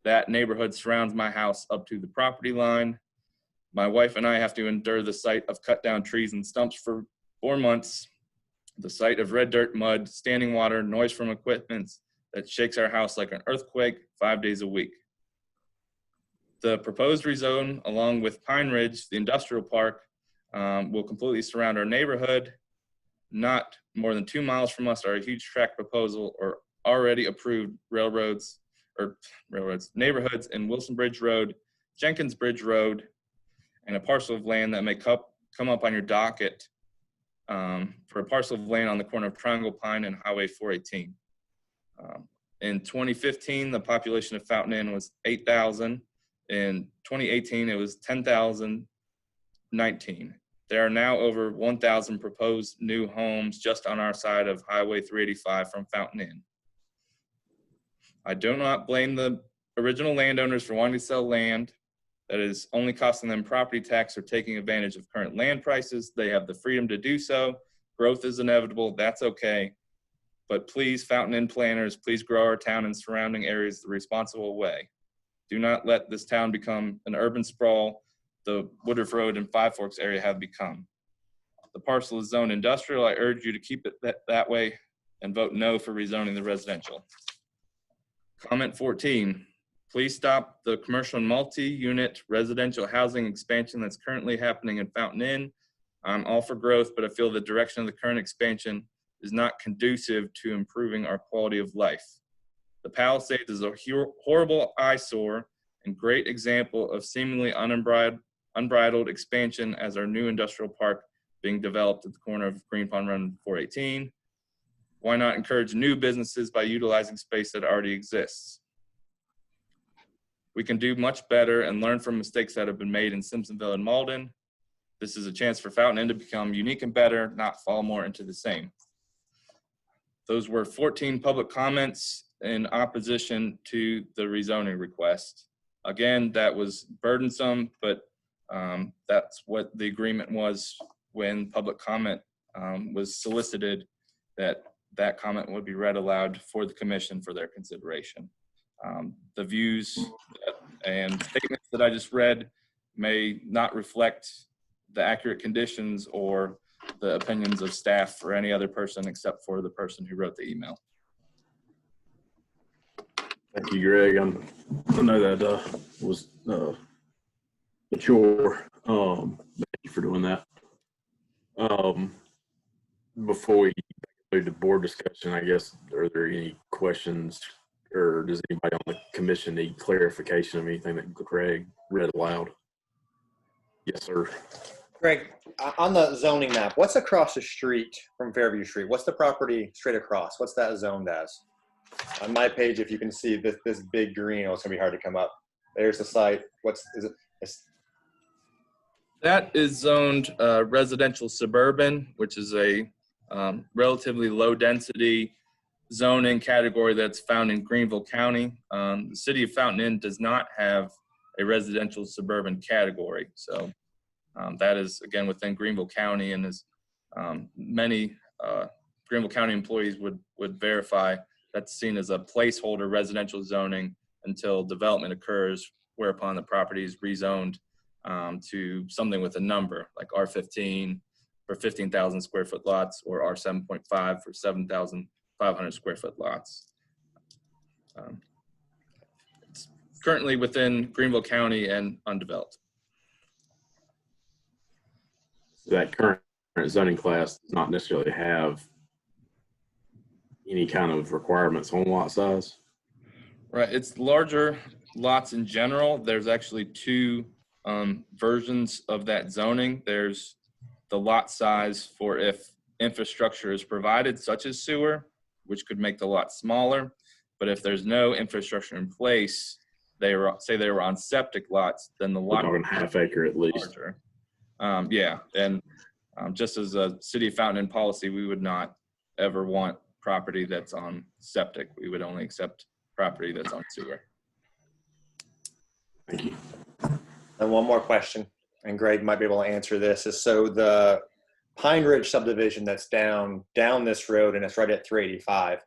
that neighborhood surrounds my house up to the property line. My wife and I have to endure the sight of cut down trees and stumps for 4 months, the sight of red dirt, mud, standing water, noise from equipment that shakes our house like an earthquake 5 days a week. The proposed rezone, along with Pine Ridge, the industrial park, will completely surround our neighborhood. Not more than 2 miles from us are a huge tract proposal or already approved neighborhoods in Wilson Bridge Road, Jenkins Bridge Road, and a parcel of land that may come up on your docket for a parcel of land on the corner of Triangle Pine and Highway 418. In 2015, the population of Fountain Inn was 8,000. In 2018, it was 10,019. There are now over 1,000 proposed new homes just on our side of Highway 385 from Fountain Inn. I do not blame the original landowners for wanting to sell land that is only costing them property tax or taking advantage of current land prices. They have the freedom to do so. Growth is inevitable. That's okay. But please, Fountain Inn planners, please grow our town and surrounding areas the responsible way. Do not let this town become an urban sprawl the Woodruff Road and Five Forks area have become. The parcel is zoned industrial. I urge you to keep it that way and vote no for rezoning the residential. Comment 14, please stop the commercial and multi-unit residential housing expansion that's currently happening in Fountain Inn. I'm all for growth, but I feel the direction of the current expansion is not conducive to improving our quality of life. The Palisades is a horrible eyesore and great example of seemingly unbridled expansion as our new industrial park being developed at the corner of Green Pond Run and 418. Why not encourage new businesses by utilizing space that already exists? We can do much better and learn from mistakes that have been made in Simpsonville and Malden. This is a chance for Fountain Inn to become unique and better, not fall more into the same. Those were 14 public comments in opposition to the rezoning request. Again, that was burdensome, but that's what the agreement was when public comment was solicited, that comment would be read aloud for the commission for their consideration. The views and statements that I just read may not reflect the accurate conditions or the opinions of staff or any other person except for the person who wrote the email. Thank you, Greg. I know that was mature. Thank you for doing that. Before we do the board discussion, I guess, are there any questions, or does anybody on the commission need clarification of anything that Greg read aloud? Yes, sir. Greg, on the zoning map, what's across the street from Fairview Street? What's the property straight across? What's that zoned as? On my page, if you can see this big green, oh, it's gonna be hard to come up. There's the site. That is zoned residential suburban, which is a relatively low density zoning category that's found in Greenville County. The city of Fountain Inn does not have a residential suburban category. So that is, again, within Greenville County, and as many Greenville County employees would verify, that's seen as a placeholder residential zoning until development occurs, whereupon the property is rezoned to something with a number like R15 for 15,000 square foot lots, or R7.5 for 7,500 square foot lots. It's currently within Greenville County and undeveloped. That current zoning class does not necessarily have any kind of requirements on lot size. Right, it's larger lots in general. There's actually two versions of that zoning. There's the lot size for if infrastructure is provided, such as sewer, which could make the lot smaller. But if there's no infrastructure in place, they were on septic lots, then the lot We're talking half acre at least. larger. Yeah, and just as a city of Fountain Inn policy, we would not ever want property that's on septic. We would only accept property that's on sewer. Thank you. And one more question, and Greg might be able to answer this, is so the Pine Ridge subdivision that's down this road and it's right at 385.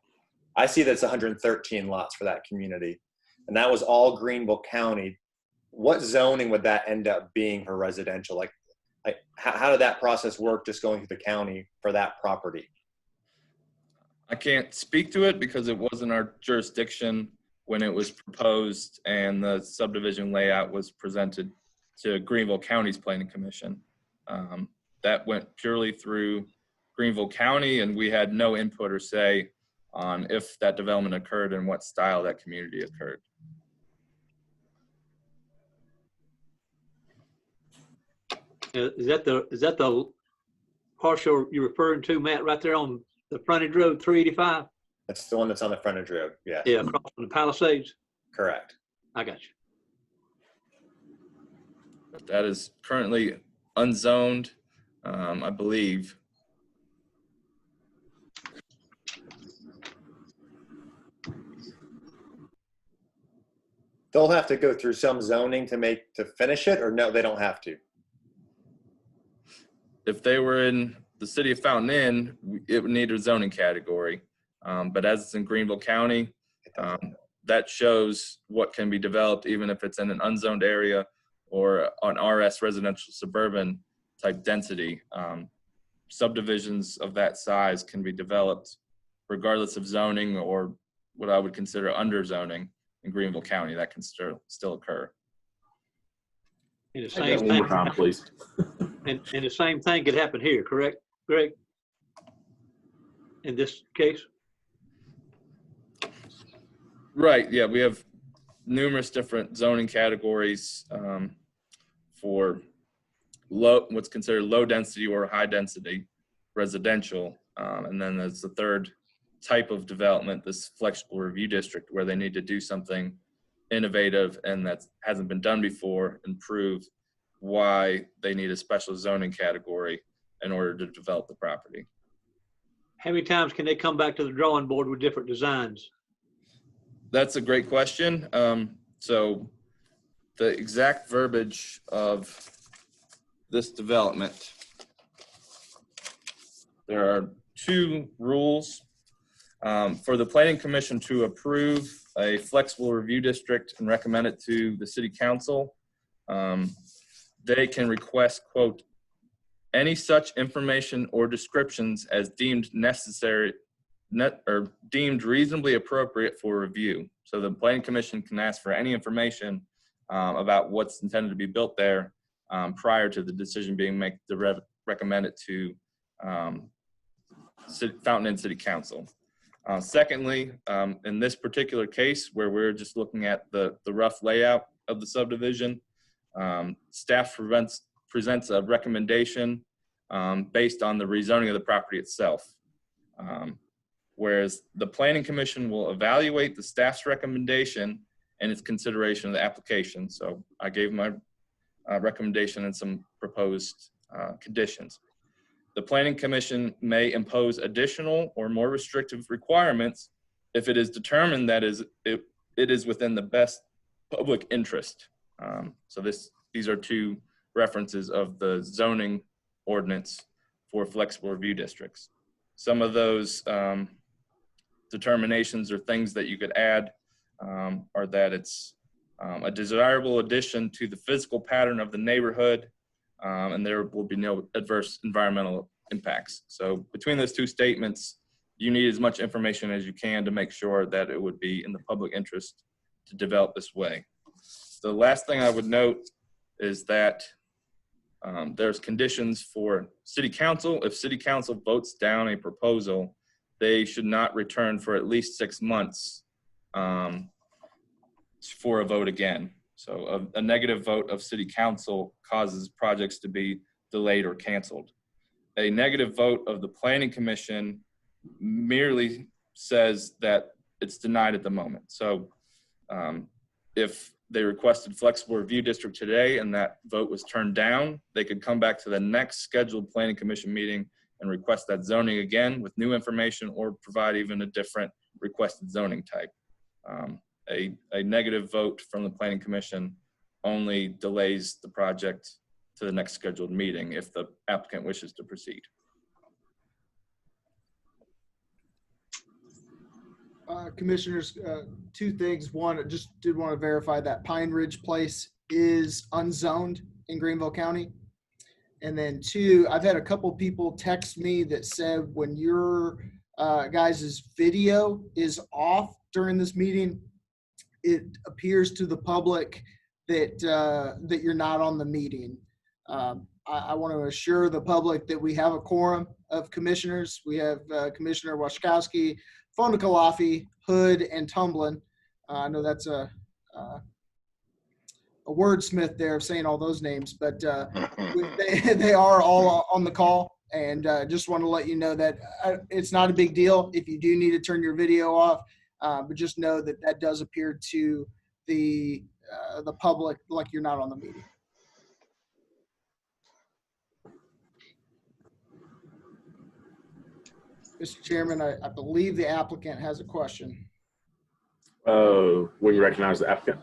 I see that's 113 lots for that community. And that was all Greenville County. What zoning would that end up being for residential? Like how did that process work just going through the county for that property? I can't speak to it because it wasn't our jurisdiction when it was proposed and the subdivision layout was presented to Greenville County's Planning Commission. That went purely through Greenville County, and we had no input or say on if that development occurred and what style that community occurred. Is that the parcel you're referring to, Matt, right there on the frontage road, 385? That's the one that's on the frontage road. Yeah, Yeah, across from the Palisades. correct. I got you. That is currently unzoned, I believe. They'll have to go through some zoning to finish it, or no, they don't have to. If they were in the city of Fountain Inn, it would need a zoning category. But as it's in Greenville County, that shows what can be developed, even if it's in an unzoned area or an RS residential suburban type density. Subdivisions of that size can be developed regardless of zoning or what I would consider under zoning in Greenville County. That can still occur. And the Say same that one more thing, time, please. and the same thing could happen here, correct, Greg? In this case? Right, yeah, we have numerous different zoning categories for what's considered low density or high density residential. And then there's the third type of development, this flexible review district, where they need to do something innovative and that hasn't been done before and prove why they need a special zoning category in order to develop the property. How many times can they come back to the drawing board with different designs? That's a great question. So the exact verbiage of this development, there are two rules for the Planning Commission to approve a flexible review district and recommend it to the City Council. They can request, quote, any such information or descriptions as deemed necessary or deemed reasonably appropriate for review. So the Planning Commission can ask for any information about what's intended to be built there prior to the decision being made to recommend it to Fountain Inn City Council. Secondly, in this particular case where we're just looking at the rough layout of the subdivision, staff presents a recommendation based on the rezoning of the property itself. Whereas the Planning Commission will evaluate the staff's recommendation and its consideration of the application. So I gave my recommendation and some proposed conditions. The Planning Commission may impose additional or more restrictive requirements if it is determined that it is within the best public interest. So these are two references of the zoning ordinance for flexible review districts. Some of those determinations or things that you could add are that it's a desirable addition to the physical pattern of the neighborhood, and there will be no adverse environmental impacts. So between those two statements, you need as much information as you can to make sure that it would be in the public interest to develop this way. The last thing I would note is that there's conditions for City Council. If City Council votes down a proposal, they should not return for at least 6 months for a vote again. So a negative vote of City Council causes projects to be delayed or canceled. A negative vote of the Planning Commission merely says that it's denied at the moment. So if they requested flexible review district today and that vote was turned down, they could come back to the next scheduled Planning Commission meeting and request that zoning again with new information or provide even a different requested zoning type. A negative vote from the Planning Commission only delays the project to the next scheduled meeting if the applicant wishes to proceed. Commissioners, two things. One, I just did want to verify that Pine Ridge Place is unzoned in Greenville County. And then two, I've had a couple people text me that said when your guys' video is off during this meeting, it appears to the public that that you're not on the meeting. I want to assure the public that we have a quorum of commissioners. We have Commissioner Washkowski, Fonda-Kalafi, Hood, and Tumblin. I know that's a wordsmith there of saying all those names, but they are all on the call. And just want to let you know that it's not a big deal if you do need to turn your video off, but just know that that does appear to the public like you're not on the meeting. Mr. Chairman, I believe the applicant has a question. We recognize the applicant.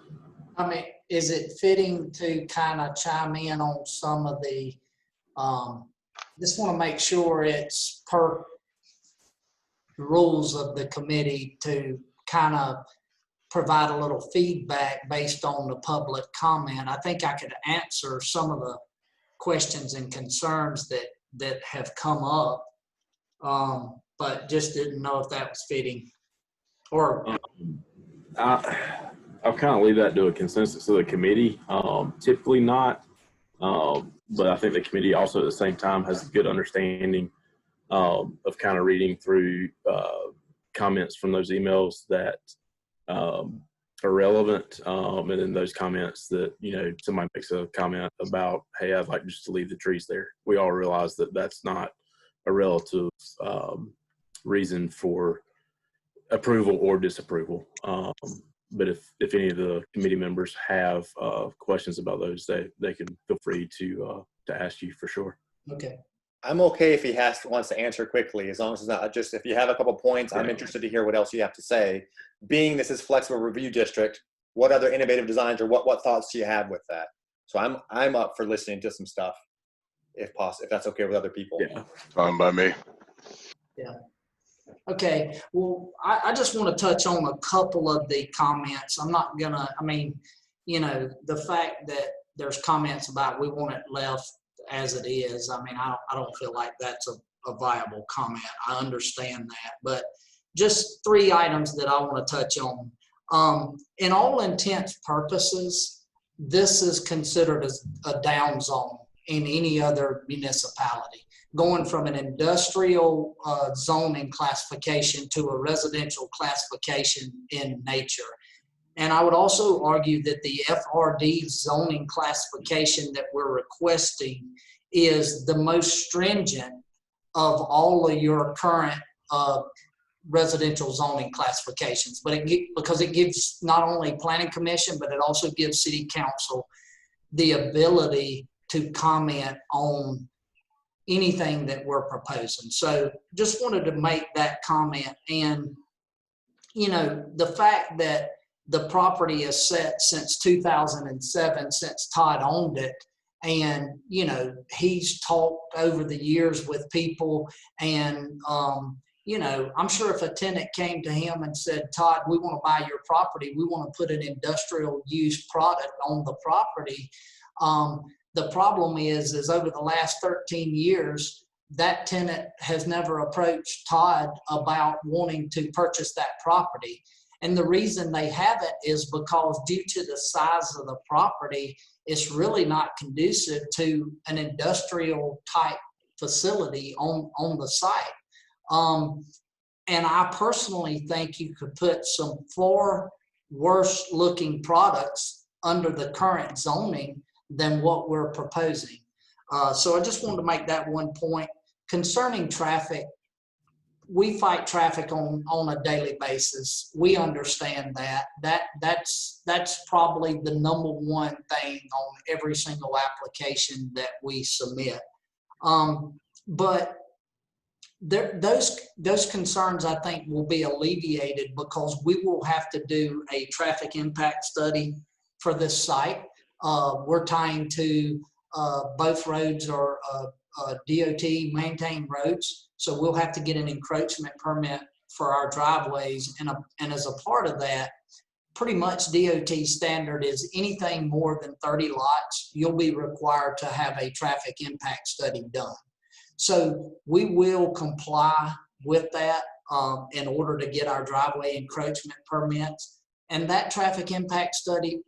I mean, is it fitting to kind of chime in on some of the, just want to make sure it's per the rules of the committee to kind of provide a little feedback based on the public comment. I think I could answer some of the questions and concerns that have come up, but just didn't know if that was fitting. Or I'll kind of leave that to a consensus of the committee. Typically not, but I think the committee also at the same time has a good understanding of kind of reading through comments from those emails that are relevant, and then those comments that, you know, somebody makes a comment about, hey, I'd like just to leave the trees there. We all realize that that's not a relative reason for approval or disapproval. But if any of the committee members have questions about those, they can feel free to ask you for sure. okay. I'm okay if he wants to answer quickly, as long as it's not just, if you have a couple points, I'm interested to hear what else you have to say. Being this is flexible review district, what other innovative designs or what thoughts do you have with that? So I'm up for listening to some stuff, if possible, if that's okay with other people. Yeah. Fine by me. Yeah. Okay. Well, I just want to touch on a couple of the comments. I'm not gonna, I mean, you know, the fact that there's comments about we want it left as it is. I mean, I don't feel like that's a viable comment. I understand that, but just three items that I want to touch on. In all intents purposes, this is considered as a down zone in any other municipality, going from an industrial zoning classification to a residential classification in nature. And I would also argue that the FRD zoning classification that we're requesting is the most stringent of all of your current residential zoning classifications. But because it gives not only planning commission, but it also gives city council the ability to comment on anything that we're proposing. So just wanted to make that comment. And, you know, the fact that the property is set since 2007, since Todd owned it. And, you know, he's talked over the years with people and, you know, I'm sure if a tenant came to him and said, Todd, we want to buy your property, we want to put an industrial use product on the property. The problem is over the last 13 years, that tenant has never approached Todd about wanting to purchase that property. And the reason they haven't is because due to the size of the property, it's really not conducive to an industrial type facility on the site. And I personally think you could put some far worse looking products under the current zoning than what we're proposing. So I just wanted to make that one point. Concerning traffic, we fight traffic on a daily basis. We understand that. That's probably the number one thing on every single application that we submit. But those concerns, I think, will be alleviated because we will have to do a traffic impact study for this site. We're tying to both roads are DOT maintained roads, so we'll have to get an encroachment permit for our driveways, and as a part of that, pretty much DOT standard is anything more than 30 lots, you'll be required to have a traffic impact study done. So we will comply with that in order to get our driveway encroachment permits. And that traffic impact study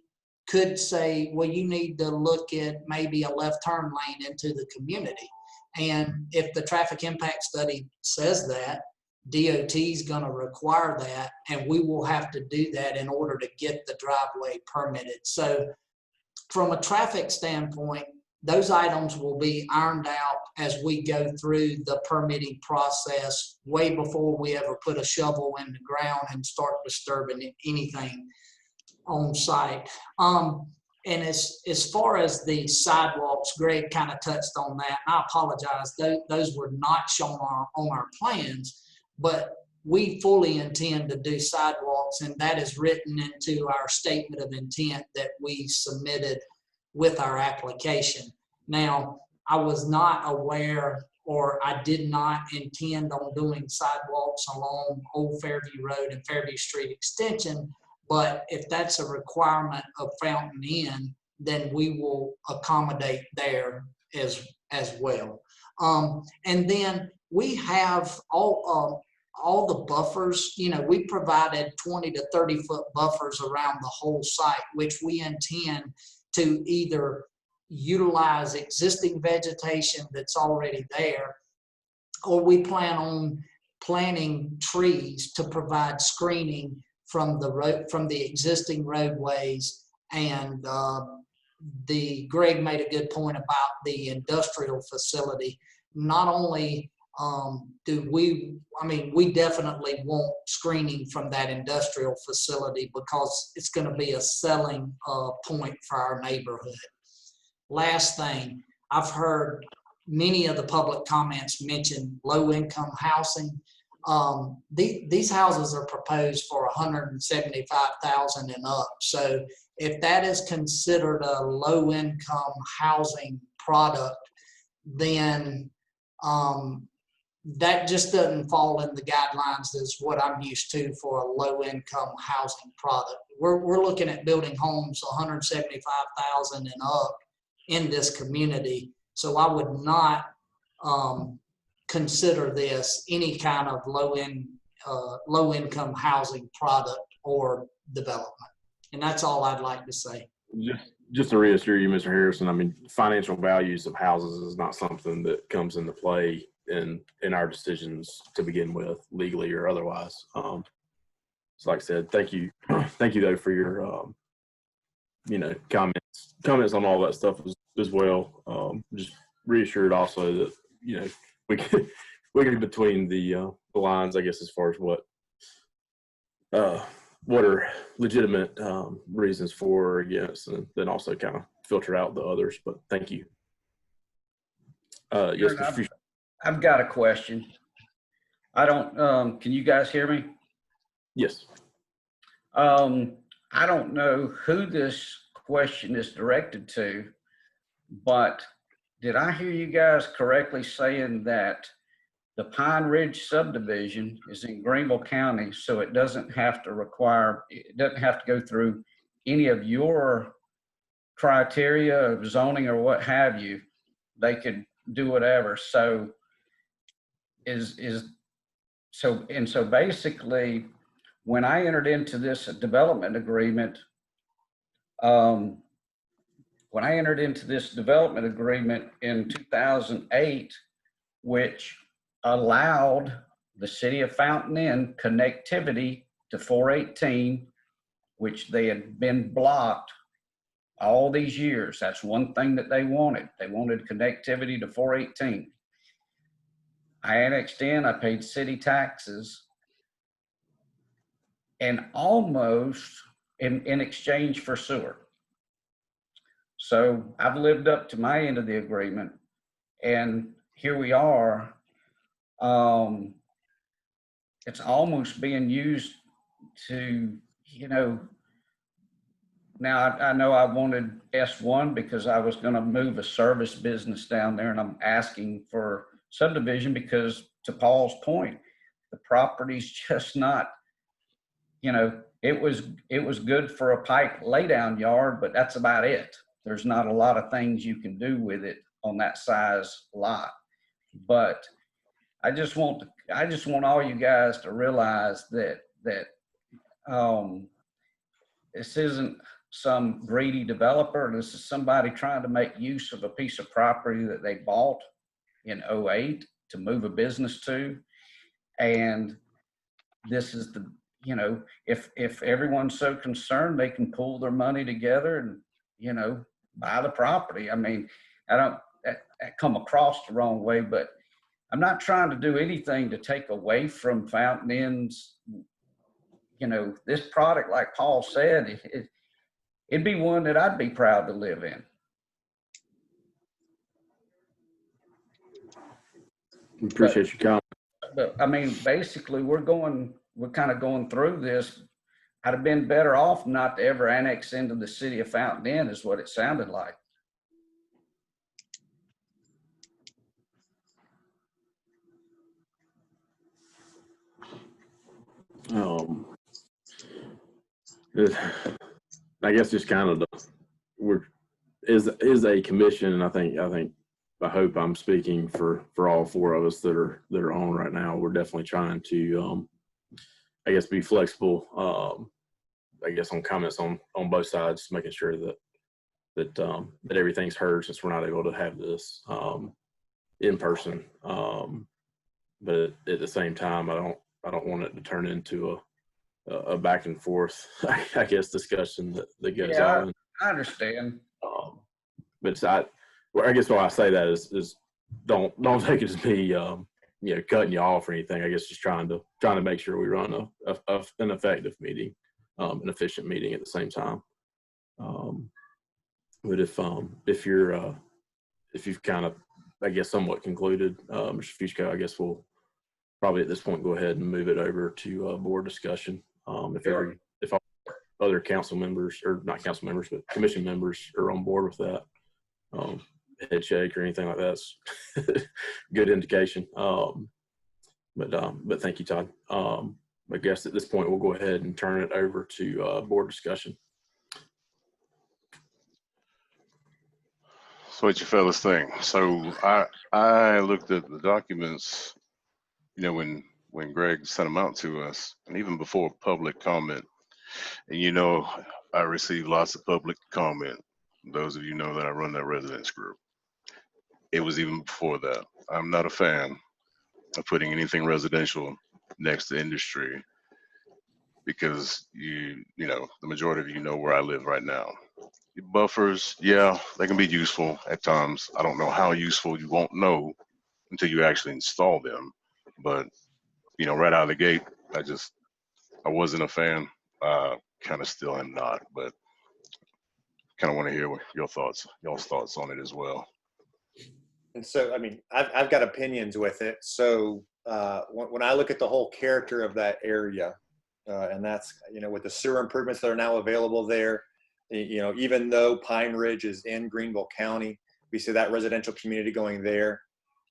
could say, well, you need to look at maybe a left turn lane into the community. And if the traffic impact study says that, DOT is going to require that, and we will have to do that in order to get the driveway permitted. So from a traffic standpoint, those items will be ironed out as we go through the permitting process way before we ever put a shovel in the ground and start disturbing anything on site. And as far as the sidewalks, Greg kind of touched on that. And I apologize, those were not shown on our plans, but we fully intend to do sidewalks, and that is written into our statement of intent that we submitted with our application. Now, I was not aware, or I did not intend on doing sidewalks along Old Fairview Road and Fairview Street Extension, but if that's a requirement of Fountain Inn, then we will accommodate there as well. And then we have all the buffers. You know, we provided 20 to 30 foot buffers around the whole site, which we intend to either utilize existing vegetation that's already there, or we plan on planting trees to provide screening from the existing roadways. And Greg made a good point about the industrial facility. Not only we definitely want screening from that industrial facility because it's going to be a selling point for our neighborhood. Last thing, I've heard many of the public comments mention low-income housing. These houses are proposed for $175,000 and up. So if that is considered a low-income housing product, then that just doesn't fall in the guidelines as what I'm used to for a low-income housing product. We're looking at building homes $175,000 and up in this community. So I would not consider this any kind of low-income housing product or development. And that's all I'd like to say. Just to reassure you, Mr. Harrison, I mean, financial values of houses is not something that comes into play in our decisions to begin with, legally or otherwise. So like I said, thank you though for your comments on all that stuff as well. Just reassured also that we can between the lines, I guess, as far as what are legitimate reasons for or against, and then also kind of filter out the others. But thank you. Yes, I've got a question. I don't, can you guys hear me? Yes. I don't know who this question is directed to, but did I hear you guys correctly saying that the Pine Ridge subdivision is in Greenville County, so it doesn't have to go through any of your criteria of zoning or what have you? They could do whatever. So so basically, when I entered into this development agreement, in 2008, which allowed the city of Fountain Inn connectivity to 418, which they had been blocked all these years. That's one thing that they wanted. They wanted connectivity to 418. I annexed in, I paid city taxes, and almost in exchange for sewer. So I've lived up to my end of the agreement, and here we are It's almost being used to, now I know I wanted S1 because I was gonna move a service business down there, and I'm asking for subdivision because, to Paul's point, the property's just not, it was good for a pipe laydown yard, but that's about it. There's not a lot of things you can do with it on that size lot. But I just want all you guys to realize that this isn't some greedy developer. This is somebody trying to make use of a piece of property that they bought in '08 to move a business to. And this is the, if everyone's so concerned, they can pool their money together and, buy the property. I mean, I don't that come across the wrong way, but I'm not trying to do anything to take away from Fountain Inn's, this product, like Paul said, it'd be one that I'd be proud to live in. Appreciate your comment. But I mean, basically, we're kind of going through this. I'd have been better off not to ever annex into the city of Fountain Inn, is what it sounded like. I guess just kind of is a commission, and I hope I'm speaking for all four of us that are on right now. We're definitely trying to I guess be flexible. I guess on comments on both sides, making sure that everything's heard, since we're not able to have this in person. But at the same time, I don't want it to turn into a back and forth, I guess, discussion that goes on. I understand. But I guess why I say that is don't take it as me cutting you off or anything. I guess just trying to make sure we run an effective meeting, an efficient meeting at the same time. But if you've kind of, I guess, somewhat concluded, Mr. Fusco, I guess we'll probably at this point go ahead and move it over to board discussion. If all other council members, or not council members, but commission members are on board with that, head shake or anything like that's good indication. But thank you, Todd. I guess at this point we'll go ahead and turn it over to board discussion. So what you fellas think? So I looked at the documents, when Greg sent them out to us, and even before public comment. And I received lots of public comment. Those of you know that I run that residence group. It was even before that. I'm not a fan of putting anything residential next to industry, because the majority of you know where I live right now. Buffers, yeah, they can be useful at times. I don't know how useful, you won't know until you actually install them. But right out of the gate, I wasn't a fan. Kind of still am not, but kind of want to hear y'all's thoughts on it as well. And so, I mean, I've got opinions with it. So when I look at the whole character of that area, and that's, with the sewer improvements that are now available there, even though Pine Ridge is in Greenville County, we see that residential community going there.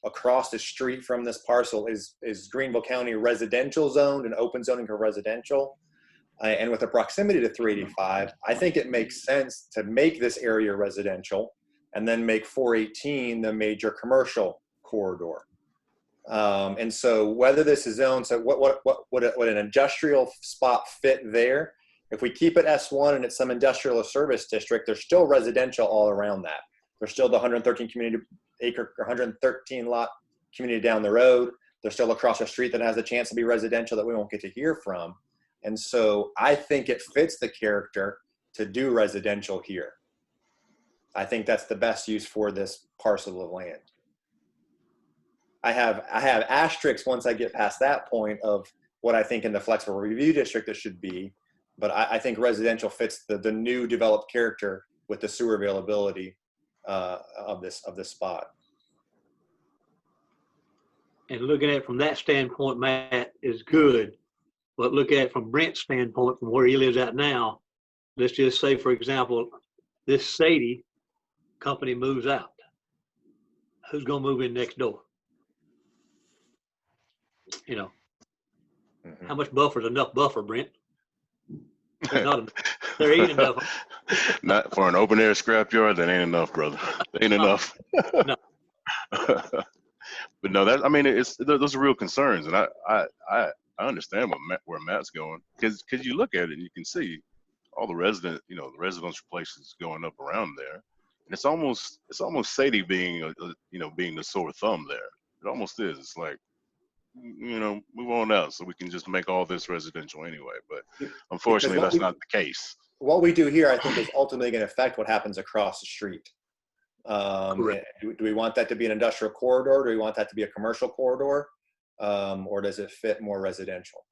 Across the street from this parcel is Greenville County residential zoned and open zoning for residential. And with the proximity to 385, I think it makes sense to make this area residential and then make 418 the major commercial corridor. And so whether this is zoned, so what would an industrial spot fit there? If we keep it S1 and it's some industrial service district, there's still residential all around that. There's still the 113 113 lot community down the road. There's still across the street that has a chance to be residential that we won't get to hear from. And so I think it fits the character to do residential here. I think that's the best use for this parcel of land. I have asterisks once I get past that point of what I think in the flexible review district it should be, but I think residential fits the new developed character with the sewer availability of this spot. and looking at it from that standpoint, Matt, is good. But look at it from Brent's standpoint, from where he lives at now. Let's just say, for example, this Sadie company moves out. Who's gonna move in next door? You know, Mhm. how much buffer is enough buffer, Brent? There's not enough. There ain't enough. Not for an open air scrapyard. That ain't enough, brother. That ain't enough. No. But no, that I mean, those are real concerns, and I understand where Matt's going, because you look at it and you can see all the the residential places going up around there, and it's almost Sadie being being the sore thumb there. It almost is. It's like, move on out so we can just make all this residential anyway. But unfortunately, that's not the case. What we do here, I think, is ultimately going to affect what happens across the street. Do we want that to be an industrial corridor? Do we want that to be a commercial corridor? Or does it fit more residential?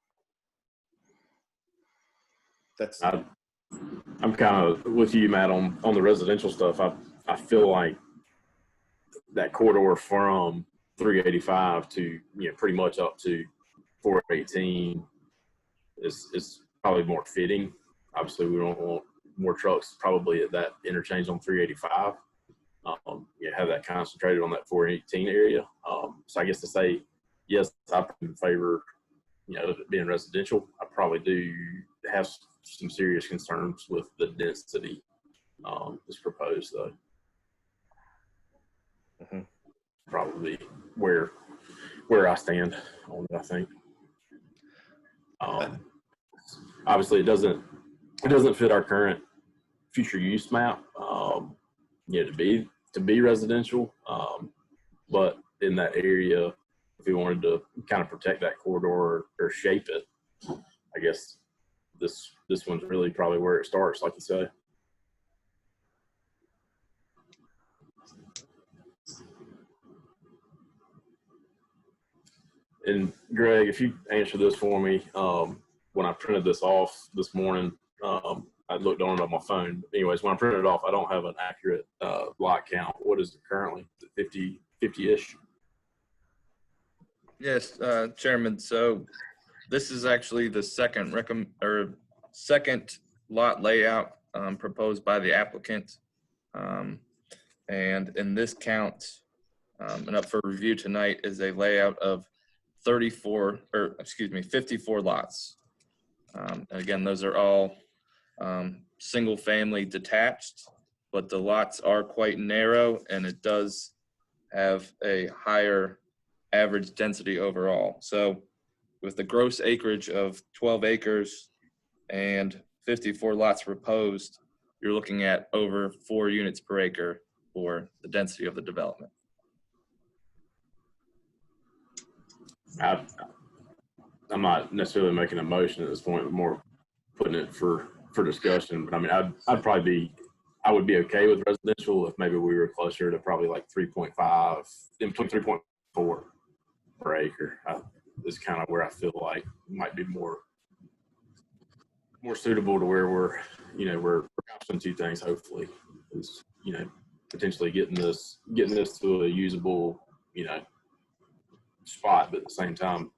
I'm kind of with you, Matt, on the residential stuff. I feel like that corridor from 385 to pretty much up to 418 is probably more fitting. Obviously, we don't want more trucks probably at that interchange on 385. Have that concentrated on that 418 area. So I guess to say, yes, I'm in favor, of it being residential. I probably do have some serious concerns with the density that's proposed, though. Mm-hmm. Probably where I stand on it, I think. Obviously, it doesn't fit our current future use map. To be residential, but in that area, if we wanted to kind of protect that corridor or shape it, I guess this one's really probably where it starts, like you say. And Greg, if you answer this for me, when I printed this off this morning, I looked on it on my phone. Anyways, when I printed it off, I don't have an accurate lot count. What is it currently? Is it 50-ish? Yes, Chairman. So this is actually the second lot layout proposed by the applicant. And in this count, and up for review tonight, is a layout of 54 lots. And again, those are all single family detached, but the lots are quite narrow, and it does have a higher average density overall. So with the gross acreage of 12 acres and 54 lots proposed, you're looking at over 4 units per acre for the density of the development. I'm not necessarily making a motion at this point, but more putting it for discussion. But I mean, I would be okay with residential if maybe we were closer to probably like 3.5, in between 3.4 per acre. Is kind of where I feel like might be more suitable to where we're balancing two things. Hopefully, is potentially getting this to a usable spot, but at the same time,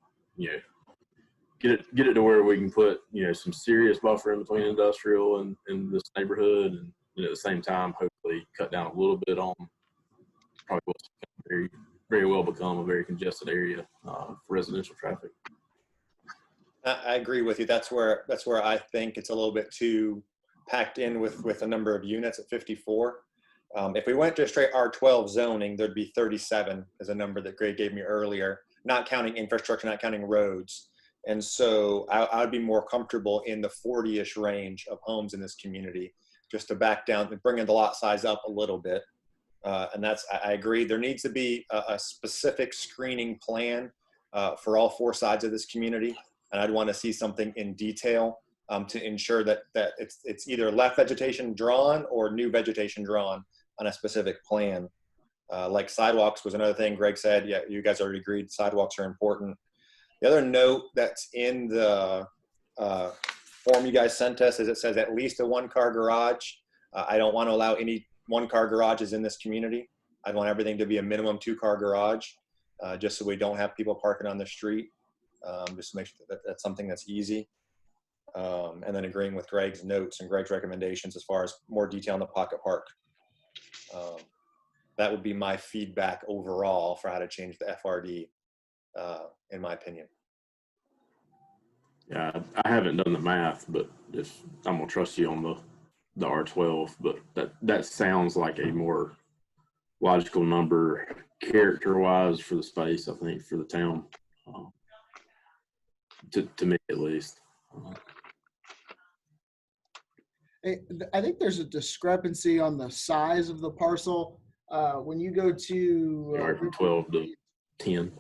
get it to where we can put some serious buffer in between industrial and this neighborhood, and at the same time, hopefully cut down a little bit on probably what's very, very well become a very congested area for residential traffic. I agree with you. That's where I think it's a little bit too packed in with a number of units at 54. If we went to straight R12 zoning, there'd be 37 as a number that Greg gave me earlier, not counting infrastructure, not counting roads. And so I'd be more comfortable in the 40-ish range of homes in this community, just to back down and bring the lot size up a little bit. And I agree. There needs to be a specific screening plan for all 4 sides of this community. And I'd want to see something in detail to ensure that it's either left vegetation drawn or new vegetation drawn on a specific plan. Like sidewalks was another thing Greg said. Yeah, you guys already agreed sidewalks are important. The other note that's in the form you guys sent us is it says at least a 1-car garage. I don't want to allow any 1-car garages in this community. I'd want everything to be a minimum 2-car garage. just so we don't have people parking on the street, just to make sure that that's something that's easy. And then agreeing with Greg's notes and Greg's recommendations as far as more detail in the pocket park. That would be my feedback overall for how to change the FRD, in my opinion. Yeah, I haven't done the math, but if I'm gonna trust you on the R12, but that sounds like a more logical number character-wise for the space, I think, for the town, to me at least. I think there's a discrepancy on the size of the parcel. When you go to Right from 12 to 10.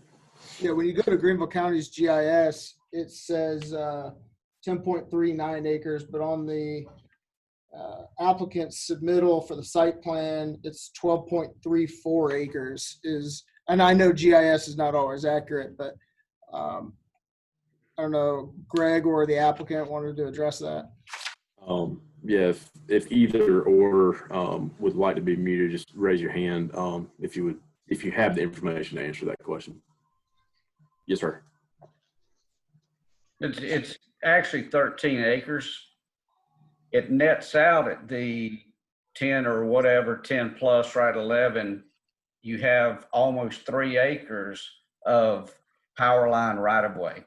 yeah, when you go to Greenville County's GIS, it says 10.39 acres, but on the applicant's submittal for the site plan, it's 12.34 acres. And I know GIS is not always accurate, but I don't know, Greg or the applicant wanted to address that. Yeah, if either or would like to be muted, just raise your hand if you have the information to answer that question. Yes, sir. It's actually 13 acres. It nets out at the 10 or whatever, 10 plus, right, 11. You have almost 3 acres of power line right of way.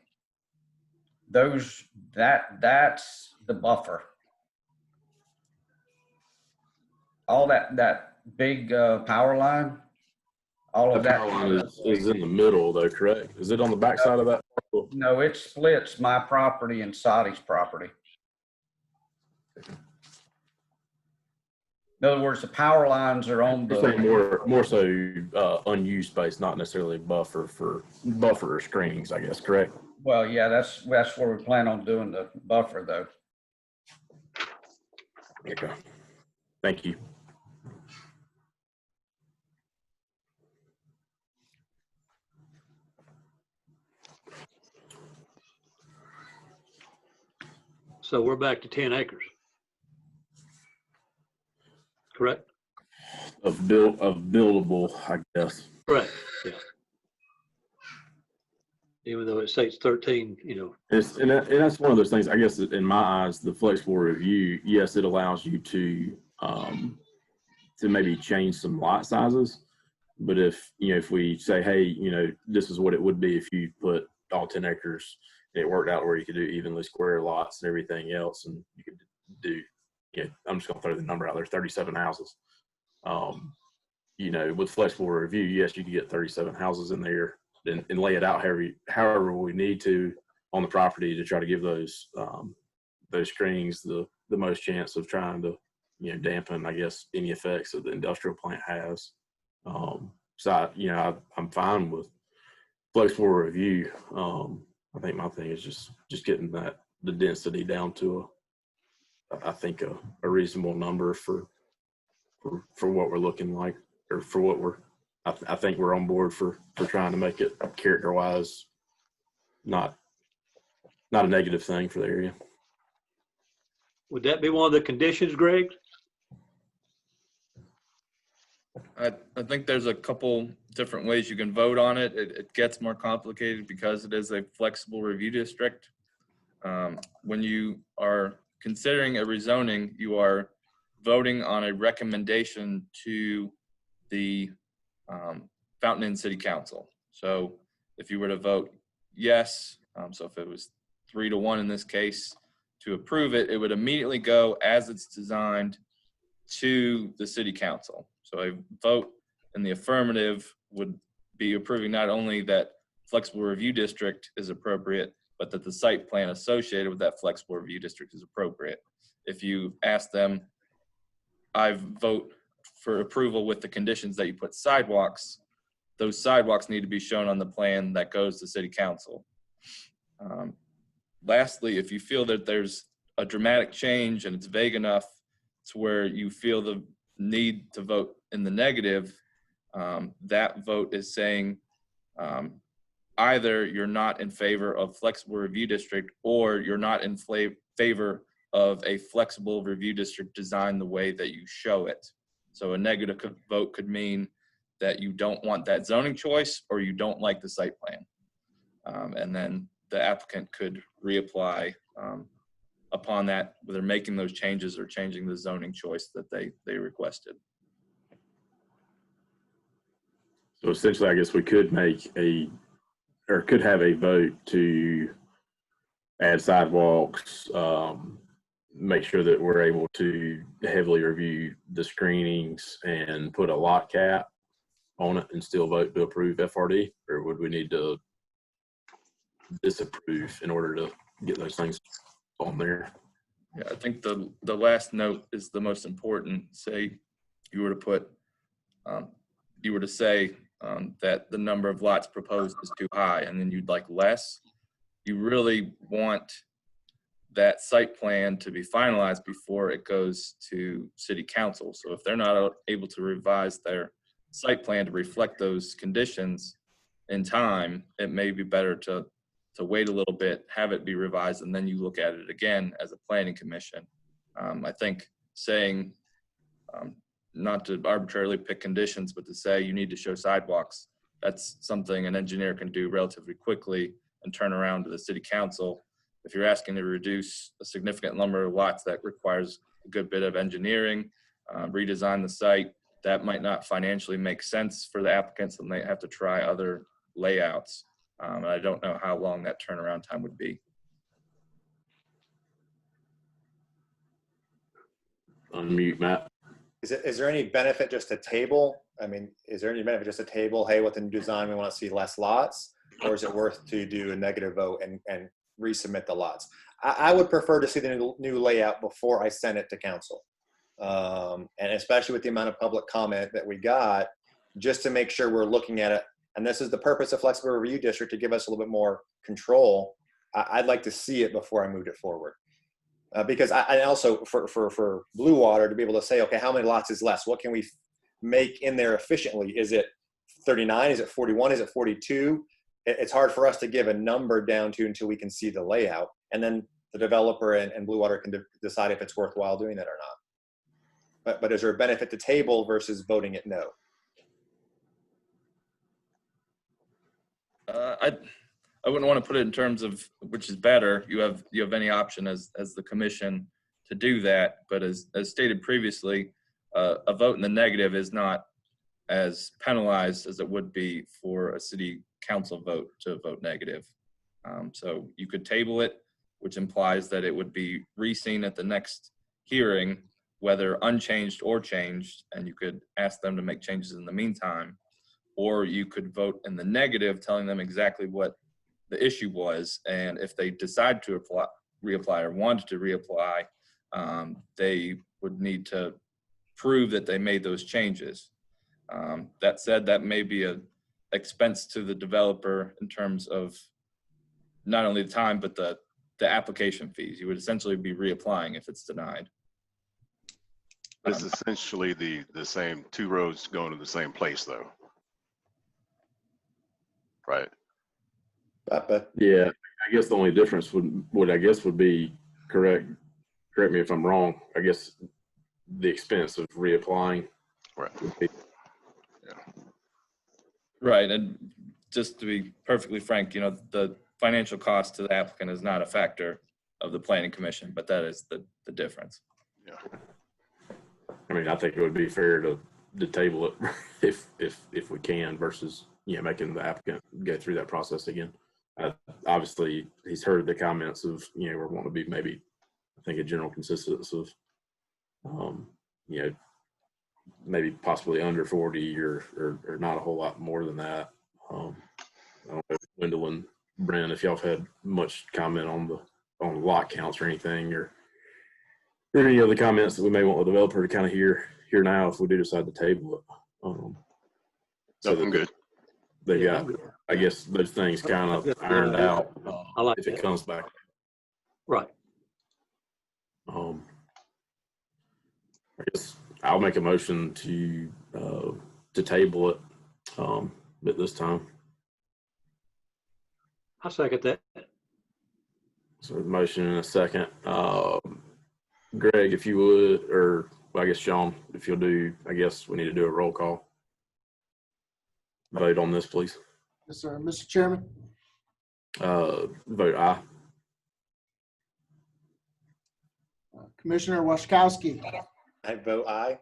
That's the buffer. All that big power line, all of The that. power line is in the middle, though, correct? Is it on the back side of that? No, it splits my property and Sadi's property. In other words, the power lines are on You're saying the, more so unused space, not necessarily buffer or screenings, I guess, correct? well, yeah, that's where we plan on doing the buffer though. Okay. Thank you. So we're back to 10 acres. Correct? Of buildable, I guess. Correct, yeah. Even though it states 13, And that's one of those things, I guess, in my eyes, the flexible review, yes, it allows you to maybe change some lot sizes. But if we say, hey, this is what it would be if you put all 10 acres and it worked out where you could do evenly square lots and everything else, and you could do, I'm just going to throw the number out there, 37 houses. With flexible review, yes, you could get 37 houses in there and lay it out however we need to on the property to try to give those screenings the most chance of trying to dampen, I guess, any effects that the industrial plant has. I'm fine with flexible review. I think my thing is just getting the density down to a reasonable number for what we're looking like, or for what I think we're on board for trying to make it character-wise not a negative thing for the area. would that be one of the conditions, Greg? I think there's a couple different ways you can vote on it. It gets more complicated because it is a flexible review district. When you are considering a rezoning, you are voting on a recommendation to the Fountain Inn City Council. So if you were to vote yes, so if it was 3-1 in this case to approve it, it would immediately go as it's designed to the City Council. So a vote in the affirmative would be approving not only that flexible review district is appropriate, but that the site plan associated with that flexible review district is appropriate. If you ask them, I vote for approval with the conditions that you put sidewalks, those sidewalks need to be shown on the plan that goes to City Council. Lastly, if you feel that there's a dramatic change and it's vague enough to where you feel the need to vote in the negative, that vote is saying either you're not in favor of flexible review district or you're not in favor of a flexible review district designed the way that you show it. So a negative vote could mean that you don't want that zoning choice or you don't like the site plan. And then the applicant could reapply upon that, whether making those changes or changing the zoning choice that they requested. So essentially, I guess we could could have a vote to add sidewalks, make sure that we're able to heavily review the screenings and put a lot cap on it and still vote to approve FRD, or would we need to disapprove in order to get those things on there? Yeah, I think the last note is the most important. Say you were to put, you were to say that the number of lots proposed is too high, and then you'd like less. You really want that site plan to be finalized before it goes to city council. So if they're not able to revise their site plan to reflect those conditions in time, it may be better to wait a little bit, have it be revised, and then you look at it again as a planning commission. I think saying, not to arbitrarily pick conditions, but to say you need to show sidewalks, that's something an engineer can do relatively quickly and turn around to the city council. If you're asking to reduce a significant number of lots, that requires a good bit of engineering, redesign the site. That might not financially make sense for the applicants, and they have to try other layouts. And I don't know how long that turnaround time would be. Unmute, Matt. Is there any benefit just to table? I mean, is there any benefit just to table, hey, with the new design, we want to see less lots? Or is it worth to do a negative vote and resubmit the lots? I would prefer to see the new layout before I send it to council. And especially with the amount of public comment that we got, just to make sure we're looking at it. And this is the purpose of Flexible Review District, to give us a little bit more control. I'd like to see it before I moved it forward. Because I also, for Blue Water, to be able to say, okay, how many lots is less? What can we make in there efficiently? Is it 39? Is it 41? Is it 42? It's hard for us to give a number down to until we can see the layout. And then the developer and Blue Water can decide if it's worthwhile doing that or not. But is there a benefit to table versus voting it no? I wouldn't want to put it in terms of which is better. You have any option as the commission to do that. But as stated previously, a vote in the negative is not as penalized as it would be for a city council vote to vote negative. So you could table it, which implies that it would be re-seen at the next hearing, whether unchanged or changed, and you could ask them to make changes in the meantime. Or you could vote in the negative, telling them exactly what the issue was, and if they decide to reapply or wanted to reapply, they would need to prove that they made those changes. That said, that may be an expense to the developer in terms of not only the time, but the application fees. You would essentially be reapplying if it's denied. It's essentially the same two roads going to the same place, though. Right. But Yeah, I guess the only difference would be correct me if I'm wrong. I guess the expense of reapplying. Right. Would be, Right, and just to be perfectly frank, the financial cost to the applicant is not a factor of the planning commission, but that is the difference. Yeah. I mean, I think it would be fair to table it if we can, versus making the applicant go through that process again. Obviously, he's heard the comments of we're wanting to be maybe, I think, a general consensus of maybe possibly under 40 or not a whole lot more than that. I don't know if Wendell and Brent, if y'all have had much comment on the lot counts or anything, or any other comments that we may want the developer to kind of hear now if we do decide to table it. Nothing good. They got, I guess, those things kind of ironed out I like if it that. comes back. Right. I guess I'll make a motion to table it at this time. I second that. So the motion in a second. Greg, if you would, or I guess Sean, if you'll do, I guess we need to do a roll call. vote on this, please. Yes, sir. Mr. Chairman, Vote aye. Commissioner Washkowski, I vote aye.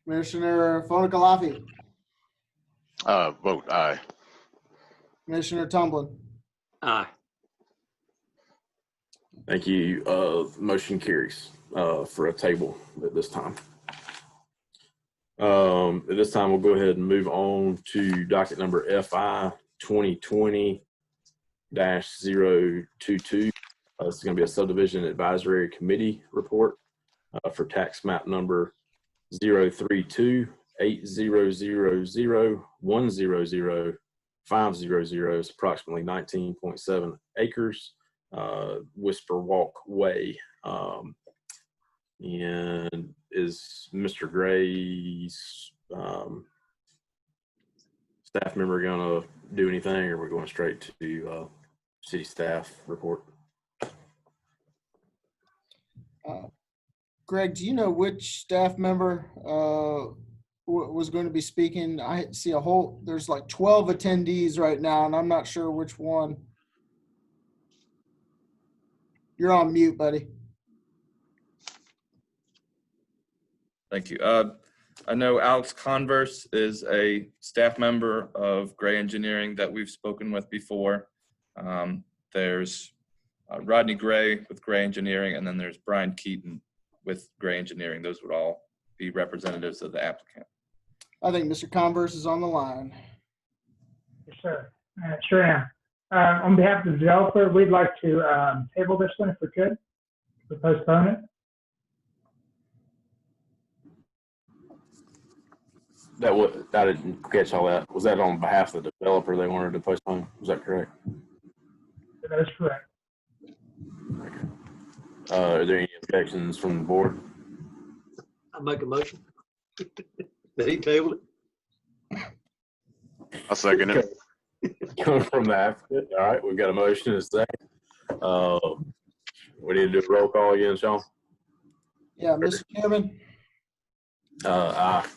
Commissioner Fonakalafi, Vote aye. Commissioner Tumblin. Aye. Thank you. Motion carries for a table at this time. At this time, we'll go ahead and move on to docket number FI 2020-022. This is going to be a subdivision advisory committee report for tax map number 032-8000-100-500. It's approximately 19.7 acres, Whisper Walk Way. And is Mr. Gray's staff member going to do anything, or are we going straight to city staff report? Greg, do you know which staff member was going to be speaking? I see there's like 12 attendees right now, and I'm not sure which one. You're on mute, buddy. Thank you. I know Alex Converse is a staff member of Gray Engineering that we've spoken with before. There's Rodney Gray with Gray Engineering, and then there's Brian Keaton with Gray Engineering. Those would all be representatives of the applicant. I think Mr. Converse is on the line. Yes, sir. Sure am. On behalf of the developer, we'd like to table this one if we could, to postpone it. I didn't catch all that. Was that on behalf of the developer they wanted to postpone? Was that correct? That is correct. Are there any objections from the board? I make a motion that he tabled it. I'll second it. Coming from the applicant. All right, we've got a motion and a second. We need to do a roll call again, Sean. Yeah, Mr. Chairman, Aye.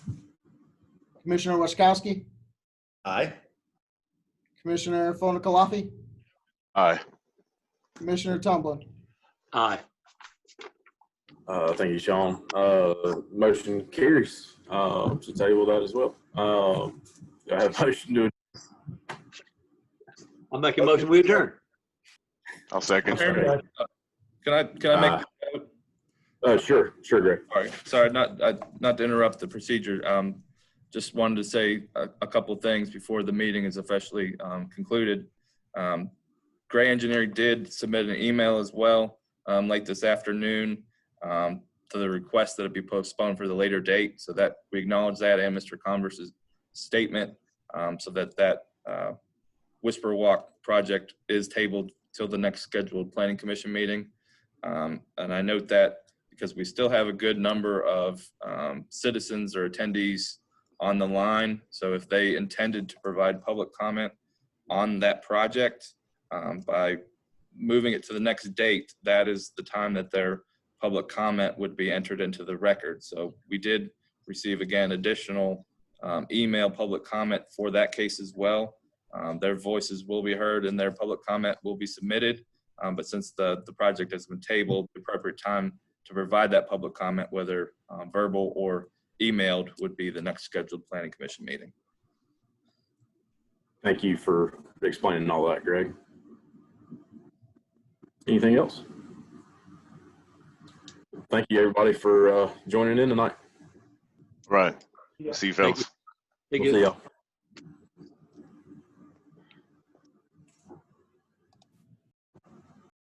Commissioner Washkowski, Aye. Commissioner Fonakalafi, Aye. Commissioner Tumblin. Aye. Thank you, Sean. Motion carries. To table that as well. I have a motion to. I'll make a motion, we adjourn. I'll second. Chairman, can I make a note? Sure, Greg. Sorry, not to interrupt the procedure. Just wanted to say a couple things before the meeting is officially concluded. Gray Engineering did submit an email as well late this afternoon to the request that it be postponed for the later date, so that we acknowledge that and Mr. Converse's statement, so that Whisper Walk project is tabled till the next scheduled planning commission meeting. And I note that because we still have a good number of citizens or attendees on the line. So if they intended to provide public comment on that project, by moving it to the next date, that is the time that their public comment would be entered into the record. So we did receive, again, additional email public comment for that case as well. Their voices will be heard and their public comment will be submitted. But since the project has been tabled, the appropriate time to provide that public comment, whether verbal or emailed, would be the next scheduled planning commission meeting. Thank you for explaining all that, Greg. Anything else? Thank you, everybody, for joining in tonight. Right. See you, fellas. Thank We'll see y'all.